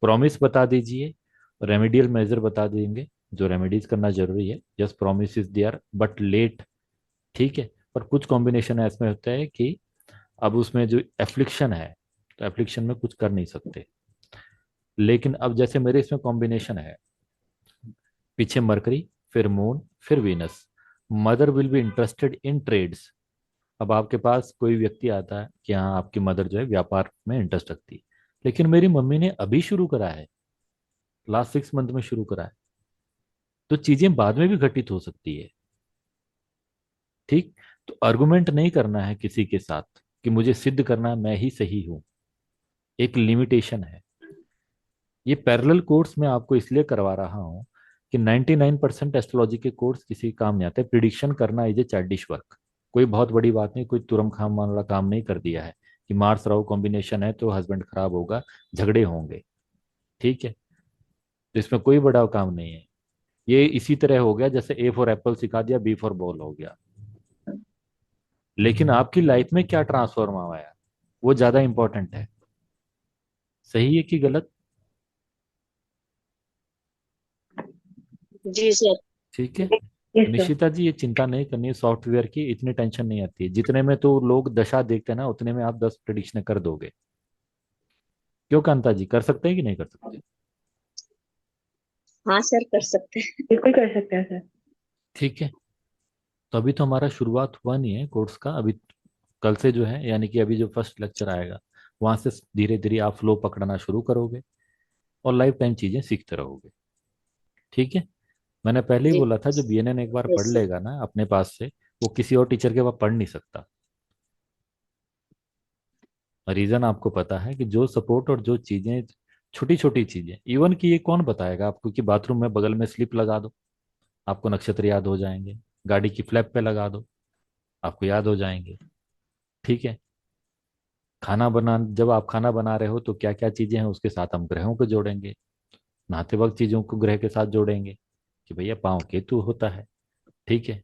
प्रॉमिस बता दीजिए, रेमेडियल मेजर बता देंगे, जो रेमेडीज करना जरूरी है। Yes, promise is there but late. ठीक है, पर कुछ कॉम्बिनेशन ऐसे होता है कि अब उसमें जो एफ्लिक्शन है, तो एफ्लिक्शन में कुछ कर नहीं सकते। लेकिन अब जैसे मेरे इसमें कॉम्बिनेशन है, पीछे मरकरी, फिर मून, फिर Venus. Mother will be interested in trades. अब आपके पास कोई व्यक्ति आता है कि हाँ आपकी मदर जो है व्यापार में इंटरेस्ट रखती है, लेकिन मेरी मम्मी ने अभी शुरू करा है, लास्ट 6 मंथ में शुरू करा है, तो चीजें बाद में भी घटित हो सकती है। ठीक, तो आर्गुमेंट नहीं करना है किसी के साथ कि मुझे सिद्ध करना है मैं ही सही हूं। एक लिमिटेशन है। ये पैरेलल कोर्स मैं आपको इसलिए करवा रहा हूँ कि 99% एस्ट्रोलॉजी के कोर्स किसी काम नहीं आते। प्रिडिक्शन करना इज ए चाइल्डिश वर्क, कोई बहुत बड़ी बात नहीं, कोई तुरम खाम वाला काम नहीं कर दिया है कि मार्स राहु कॉम्बिनेशन है तो हस्बैंड खराब होगा, झगड़े होंगे। ठीक है, तो इसमें कोई बड़ा काम नहीं है। ये इसी तरह हो गया जैसे ए फॉर एप्पल सिखा दिया, बी फॉर बॉल हो गया। लेकिन आपकी लाइफ में क्या ट्रांसफॉर्म हुआ है, वो ज्यादा इंपॉर्टेंट है। सही है कि गलत? जी सर। ठीक है, यस तो सर। निशिता जी ये चिंता नहीं करनी है, सॉफ्टवेयर की इतनी टेंशन नहीं आती है। जितने में तो लोग दशा देखते हैं ना, उतने में आप 10 प्रिडिक्शन कर दोगे। क्यों कांता जी, कर सकते हैं कि नहीं कर सकते? हाँ सर, कर सकते हैं। बिल्कुल कर सकते हैं सर। ठीक है, तो अभी तो हमारा शुरुआत हुआ नहीं है कोर्स का अभी। कल से जो है, यानी कि अभी जो फर्स्ट लेक्चर आएगा, वहां से धीरे धीरे आप फ्लो पकड़ना शुरू करोगे और लाइफ टाइम चीजें सीखते रहोगे। ठीक है, मैंने पहले ही जी। बोला था, जो बीएनएन एक बार पढ़ यस सर। लेगा ना अपने पास से, वो किसी और टीचर के पास पढ़ नहीं सकता। रीजन आपको पता है कि जो सपोर्ट और जो चीजें, छोटी छोटी चीजें, इवन कि ये कौन बताएगा आपको कि बाथरूम में बगल में स्लिप लगा दो, आपको नक्षत्र याद हो जाएंगे। गाड़ी की फ्लैप पे लगा दो, आपको याद हो जाएंगे। ठीक है, खाना बना, जब आप खाना बना रहे हो तो क्या क्या चीजें हैं उसके साथ हम ग्रहों को जोड़ेंगे। नहाते वक्त चीजों को ग्रह के साथ जोड़ेंगे कि भैया पाँव केतु होता है। ठीक है,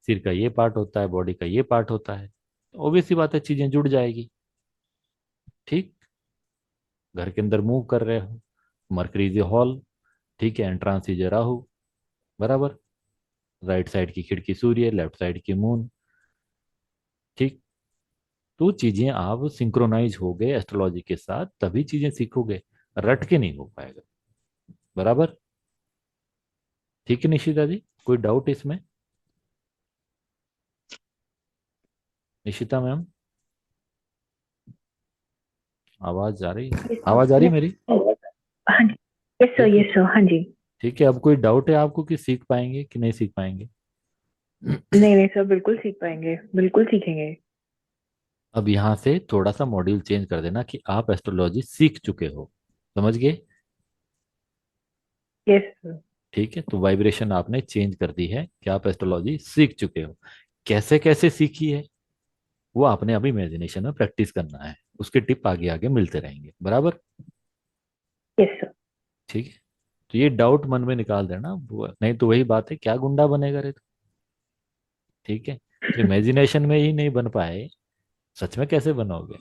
सिर का ये पार्ट होता है, बॉडी का ये पार्ट होता है, तो ऑब्वियस सी बात है चीजें जुड़ जाएगी। ठीक, घर के अंदर मूव कर रहे हो, मरकरी इज ए हॉल, ठीक है, एंट्रांस इज ए राहु, बराबर। राइट साइड की खिड़की सूर्य, लेफ्ट साइड की मून। ठीक, तो चीजें आप सिंक्रोनाइज हो गए एस्ट्रोलॉजी के साथ, तभी चीजें सीखोगे, रट के नहीं हो पाएगा। बराबर। ठीक है निशिता जी, कोई डाउट इसमें? निशिता मैम, आवाज आ रही है? यस आवाज आ रही है सर। मेरी? हाँ जी। यस सर, ठीक है। यस सर, हाँ जी। ठीक है, अब कोई डाउट है आपको कि सीख पाएंगे कि नहीं सीख पाएंगे? नहीं नहीं सर, बिल्कुल सीख पाएंगे, बिल्कुल सीखेंगे। अब यहाँ से थोड़ा सा मॉड्यूल चेंज कर देना कि आप एस्ट्रोलॉजी सीख चुके हो, समझ गए? Yes sir. ठीक है, तो वाइब्रेशन आपने चेंज कर दी है कि आप एस्ट्रोलॉजी सीख चुके हो। कैसे कैसे सीखी है वो आपने अभी इमेजिनेशन में प्रैक्टिस करना है, उसके टिप आगे आगे मिलते रहेंगे। बराबर। Yes sir. ठीक है, तो ये डाउट मन में निकाल देना, नहीं तो वही बात है, क्या गुंडा बनेगा रे तू? ठीक है, तो इमेजिनेशन में ही नहीं बन पाए, सच में कैसे बनोगे?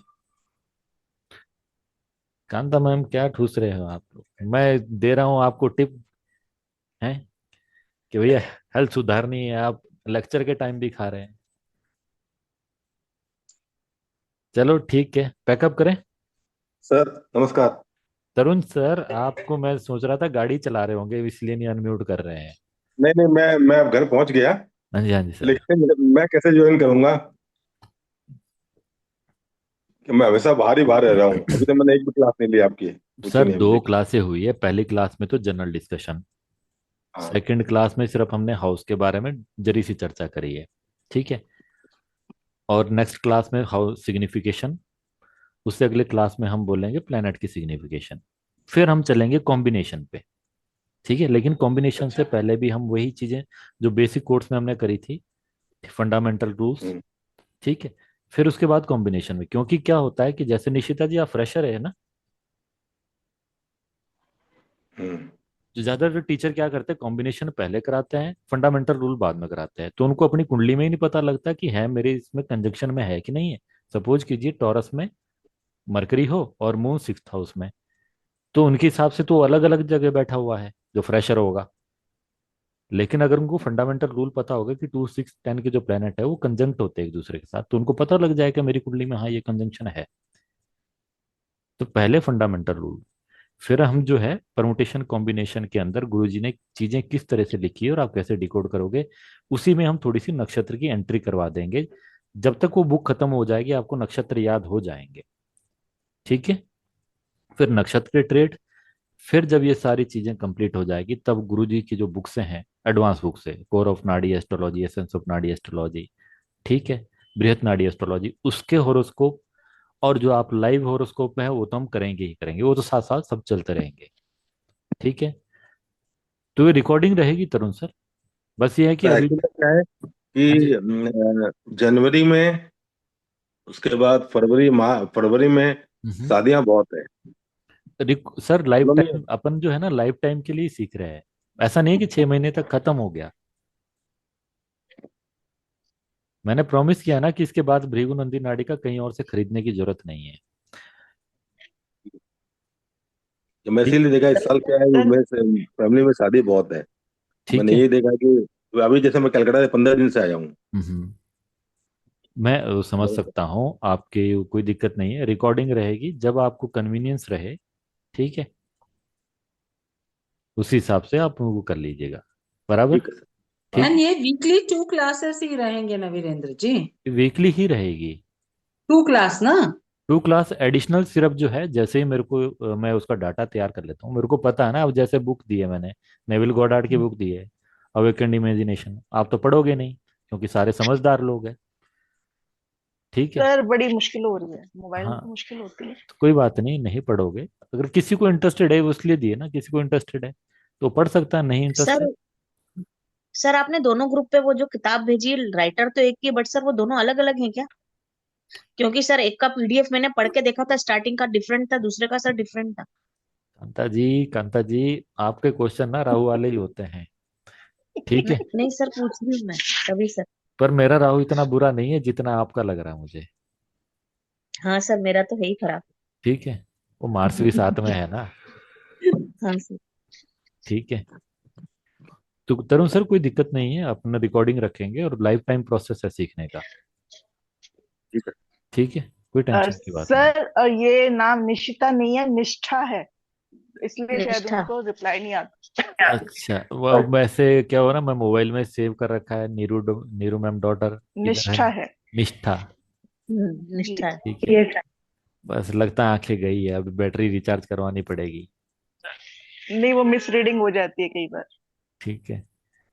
कांता मैम क्या ठूस रहे हो आप लोग, मैं दे रहा हूं आपको टिप है कि भैया हेल्थ सुधारनी है, आप लेक्चर के टाइम भी खा रहे हैं। चलो ठीक है, पैकअप करें। सर नमस्कार। तरुण सर, आपको मैं सोच रहा था गाड़ी चला रहे होंगे इसलिए नहीं अनम्यूट कर रहे हैं। नहीं नहीं, मैं अब घर पहुंच गया। हाँ जी, हाँ जी सर। लेकिन मैं कैसे ज्वाइन करूंगा कि मैं हमेशा बाहर ही बाहर रह रहा हूँ। अभी तो मैंने एक भी क्लास नहीं ली आपकी, पूछी सर नहीं दो मुझे। क्लासें हुई है, पहली क्लास में तो जनरल डिस्कशन, हाँ। सेकंड क्लास में सिर्फ हमने हाउस के बारे में जरी सी चर्चा करी है। ठीक है। और नेक्स्ट क्लास में हाउस सिग्निफिकेशन, उससे अगले क्लास में हम बोलेंगे प्लैनेट की सिग्निफिकेशन। फिर हम चलेंगे कॉम्बिनेशन पे। ठीक है, लेकिन कॉम्बिनेशन से अच्छा। पहले भी हम वही चीजें जो बेसिक कोर्स में हमने करी थी, फंडामेंटल रूल्स। हम्म। ठीक है। फिर उसके बाद कॉम्बिनेशन में, क्योंकि क्या होता है कि जैसे निशिता जी आप फ्रेशर है ना, हम्म। जो ज्यादातर टीचर क्या करते हैं कॉम्बिनेशन पहले कराते हैं, फंडामेंटल रूल बाद में कराते हैं, तो उनको अपनी कुंडली में ही नहीं पता लगता कि है मेरे इसमें कंजंक्शन में है कि नहीं है। सपोज कीजिए टॉरस में मरकरी हो और मून सिक्स्थ हाउस में, तो उनके हिसाब से तो अलग अलग जगह बैठा हुआ है जो फ्रेशर होगा। लेकिन अगर उनको फंडामेंटल रूल पता होगा कि 2 6 10 के जो प्लेनेट है वो कंजंक्ट होते हैं एक दूसरे के साथ, तो उनको पता लग जाएगा मेरी कुंडली में हाँ ये कंजंक्शन है। तो पहले फंडामेंटल रूल, फिर हम जो है परमुटेशन कॉम्बिनेशन के अंदर गुरुजी ने चीजें किस तरह से लिखी है और आप कैसे डिकोड करोगे, उसी में हम थोड़ी सी नक्षत्र की एंट्री करवा देंगे। जब तक वो बुक खत्म हो जाएगी आपको नक्षत्र याद हो जाएंगे। ठीक है। फिर नक्षत्र के ट्रेड, फिर जब ये सारी चीजें कंप्लीट हो जाएगी तब गुरुजी की जो बुक्स हैं, एडवांस बुक्स है, कोर ऑफ नाडी एस्ट्रोलॉजी, एसेंस ऑफ नाडी एस्ट्रोलॉजी, ठीक है, बृहत नाडी एस्ट्रोलॉजी, उसके होरोस्कोप, और जो आप लाइव होरोस्कोप में है वो तो हम करेंगे ही करेंगे, वो तो साथ साथ सब चलते रहेंगे। ठीक है। तो ये रिकॉर्डिंग रहेगी तरुण सर। बस ये है कि तो अभी। एक्चुअली क्या है हाँ कि जी। जनवरी में, उसके बाद फरवरी में हम्म। शादियां बहुत है। सर लाइफ मालूम नहीं है? टाइम अपन जो है ना लाइफ टाइम के लिए ही सीख रहे हैं। ऐसा नहीं है कि 6 महीने तक खत्म हो गया। मैंने प्रॉमिस किया ना कि इसके बाद भृगु नंदी नाड़ी का कहीं और से खरीदने की जरूरत नहीं है। कि मैं ठीक। इसीलिए देखा इस साल क्या है, सर मेरे फैमिली में शादी बहुत है। ठीक मैंने है। ये देखा कि अभी जैसे मैं कलकत्ता से 15 दिन से आया हूँ। हम्म। मैं समझ सकता हूँ आपके, कोई दिक्कत नहीं है, रिकॉर्डिंग रहेगी जब आपको कन्वीनियंस रहे। ठीक है। उसी हिसाब से आप वो कर लीजिएगा। बराबर। ठीक है सर। हाँ। ठीक एंड ये वीकली 2 क्लासेस ही रहेंगे ना वीरेंद्र जी? है, वीकली ही रहेगी। 2 क्लास ना? 2 क्लास एडिशनल सिर्फ जो है, जैसे ही मेरे को मैं उसका डाटा तैयार कर लेता हूँ, मेरे को पता है ना, अब जैसे बुक दी है मैंने, नेविल गॉडार्ड की बुक दी है अवेकेंड इमेजिनेशन, आप तो पढ़ोगे नहीं क्योंकि सारे समझदार लोग हैं। ठीक है। सर बड़ी मुश्किल हो रही है, मोबाइल में हाँ, तो मुश्किल होती है। तो कोई बात नहीं, नहीं पढ़ोगे। अगर किसी को इंटरेस्टेड है वो इसलिए दिए ना, किसी को इंटरेस्टेड है तो पढ़ सकता है, नहीं सर इंटरेस्टेड। सर आपने दोनों ग्रुप पे वो जो किताब भेजी है, राइटर तो एक ही है, बट सर वो दोनों अलग अलग हैं क्या? क्योंकि सर एक का पीडीएफ मैंने पढ़ के देखा था, स्टार्टिंग का डिफरेंट था, दूसरे का सर डिफरेंट था। कांता जी आपके क्वेश्चन ना राहु वाले ही होते हैं। ठीक है। नहीं सर, पूछ रही हूँ मैं तभी सर। पर मेरा राहु इतना बुरा नहीं है जितना आपका लग रहा है मुझे। हाँ सर, मेरा तो है ही खराब। ठीक है। वो मार्स भी साथ में है ना। हाँ सर। ठीक है। तो तरुण सर कोई दिक्कत नहीं है, अपना रिकॉर्डिंग रखेंगे और लाइफ टाइम प्रोसेस है सीखने का। ठीक है। ठीक है, कोई टेंशन की बात नहीं। सर ये नाम निशिता नहीं है, निष्ठा है, इसलिए शायद निष्ठा। उनको रिप्लाई नहीं आता। अच्छा, वो वैसे क्या हो ना, मैं मोबाइल में सेव कर रखा है नीरू नीरू मैम डॉटर, इधर है निष्ठा है। निष्ठा। जी। निष्ठा है। ठीक है। यस। बस लगता है आंखें गई है, अभी बैटरी रिचार्ज करवानी पड़ेगी। नहीं, वो मिस रीडिंग हो जाती है कई बार। ठीक है।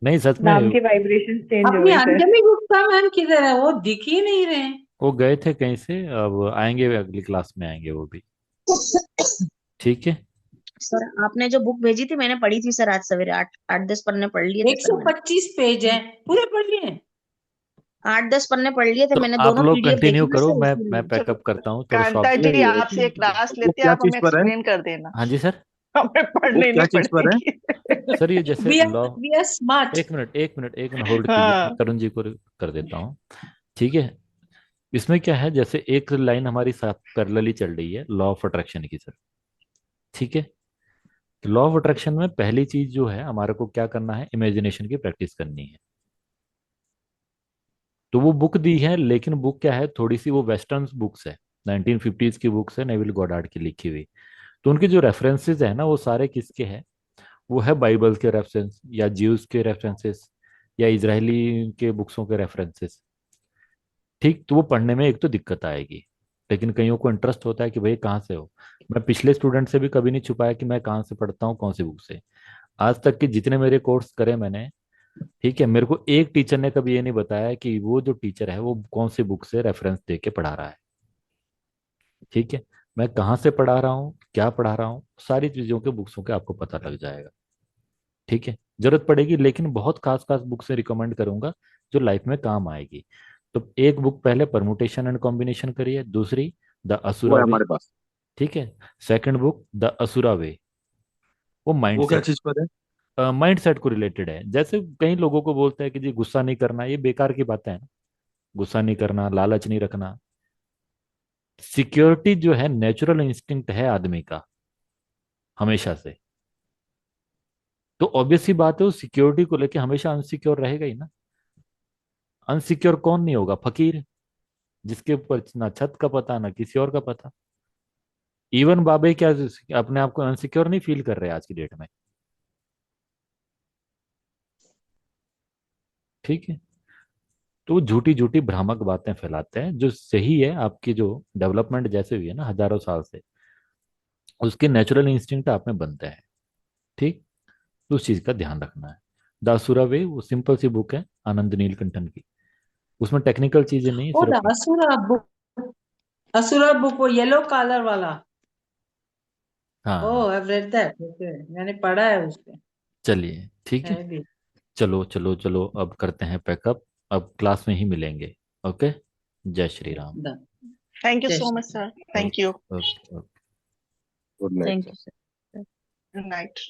नहीं सच में, नाम के वाइब्रेशन चेंज हो अपनी गए सर। अंजलि गुप्ता मैम किधर है? वो दिख ही नहीं रहे। वो गए थे कहीं से, अब आएंगे, अगली क्लास में आएंगे वो भी। ठीक है। सर आपने जो बुक भेजी थी मैंने पढ़ी थी सर, आज सवेरे 8 8 10 पन्ने पढ़ लिए थे एक सर सौ मैंने। पच्चीस पेज है, पूरे पढ़ लिए? 8 10 पन्ने पढ़ लिए थे तो मैंने, आप दोनों लोग पीडीएफ देखी कंटिन्यू ना करो, सर, मैं इसलिए। चलो पैकअप करता हूँ, थोड़ा शॉप कांता से। जी, ये आपसे क्लास वो लेते हैं, क्या आप चीज हमें पर है? एक्सप्लेन कर देना। हाँ जी सर। हमें वो पढ़नी क्या नहीं चीज पर है? पड़ेगी। सर ये जैसे we are law, we are smart. एक मिनट होल्ड कीजिए, मैं हाँ। तरुण जी को कर देता हूँ। ठीक है। इसमें क्या है, जैसे एक लाइन हमारी साथ पैरेलली चल रही है लॉ ऑफ अट्रैक्शन की सर। ठीक है। लॉ ऑफ अट्रैक्शन में पहली चीज जो है हमारे को क्या करना है, इमेजिनेशन की प्रैक्टिस करनी है। तो वो बुक दी है, लेकिन बुक क्या है, थोड़ी सी वो वेस्टर्न बुक्स है, 1950s की बुक्स है, नेविल गॉडार्ड की लिखी हुई। तो उनके जो रेफरेंसेस है ना वो सारे किसके हैं? वो है बाइबल के रेफरेंस, या ज्यूज के रेफरेंसेस, या इजरायली के बुक्सों के रेफरेंसेस। ठीक, तो वो पढ़ने में एक तो दिक्कत आएगी। लेकिन कईयों को इंटरेस्ट होता है कि भाई कहाँ से हो। मैं पिछले स्टूडेंट से भी कभी नहीं छुपाया कि मैं कहाँ से पढ़ता हूँ, कौन सी बुक से। आज तक के जितने मेरे कोर्स करे मैंने, ठीक है, मेरे को एक टीचर ने कभी ये नहीं बताया कि वो जो टीचर है वो कौन सी बुक से रेफरेंस दे के पढ़ा रहा है। ठीक है, मैं कहाँ से पढ़ा रहा हूँ, क्या पढ़ा रहा हूँ, सारी चीजों के बुक्सों के आपको पता लग जाएगा। ठीक है, जरूरत पड़ेगी लेकिन बहुत खास खास बुक से रिकमेंड करूंगा जो लाइफ में काम आएगी। तो एक बुक पहले परमुटेशन एंड कॉम्बिनेशन करिए, दूसरी द वो असुरा है वे। हमारे पास। ठीक है, सेकंड बुक द असुरा वे, वो वो क्या माइंडसेट, चीज पर है? माइंडसेट को रिलेटेड है। जैसे कई लोगों को बोलते हैं कि जी गुस्सा नहीं करना, ये बेकार की बातें हैं ना। गुस्सा नहीं करना, लालच नहीं रखना। सिक्योरिटी जो है नेचुरल इंस्टिंक्ट है आदमी का हमेशा से। तो ऑब्वियस सी बात है, वो सिक्योरिटी को लेके हमेशा अनसिक्योर रहेगा ही ना। अनसिक्योर कौन नहीं होगा? फकीर, जिसके ऊपर ना छत का पता ना किसी और का पता। इवन बाबे क्या अपने आप को अनसिक्योर नहीं फील कर रहे आज की डेट में? ठीक है, तो वो झूठी झूठी भ्रामक बातें फैलाते हैं। जो सही है, आपकी जो डेवलपमेंट जैसे हुई है ना हजारों साल से, उसके नेचुरल इंस्टिंक्ट आप में बनते हैं। ठीक, तो उस चीज का ध्यान रखना है। दासुरा वे वो सिंपल सी बुक है आनंद नीलकंठन की। उसमें टेक्निकल चीजें नहीं, ओ सिर्फ द असुरा बुक वो येलो कलर वाला। हाँ। ओह आई रेड दैट, ओके मैंने पढ़ा है उसपे। चलिए ठीक है, है भी। चलो चलो चलो, अब करते हैं पैकअप। अब क्लास में ही मिलेंगे। ओके, जय Shri Ram. Done. Thank you so Just much sir, thank you, okay okay. Good night thank sir. you, sir. Good night.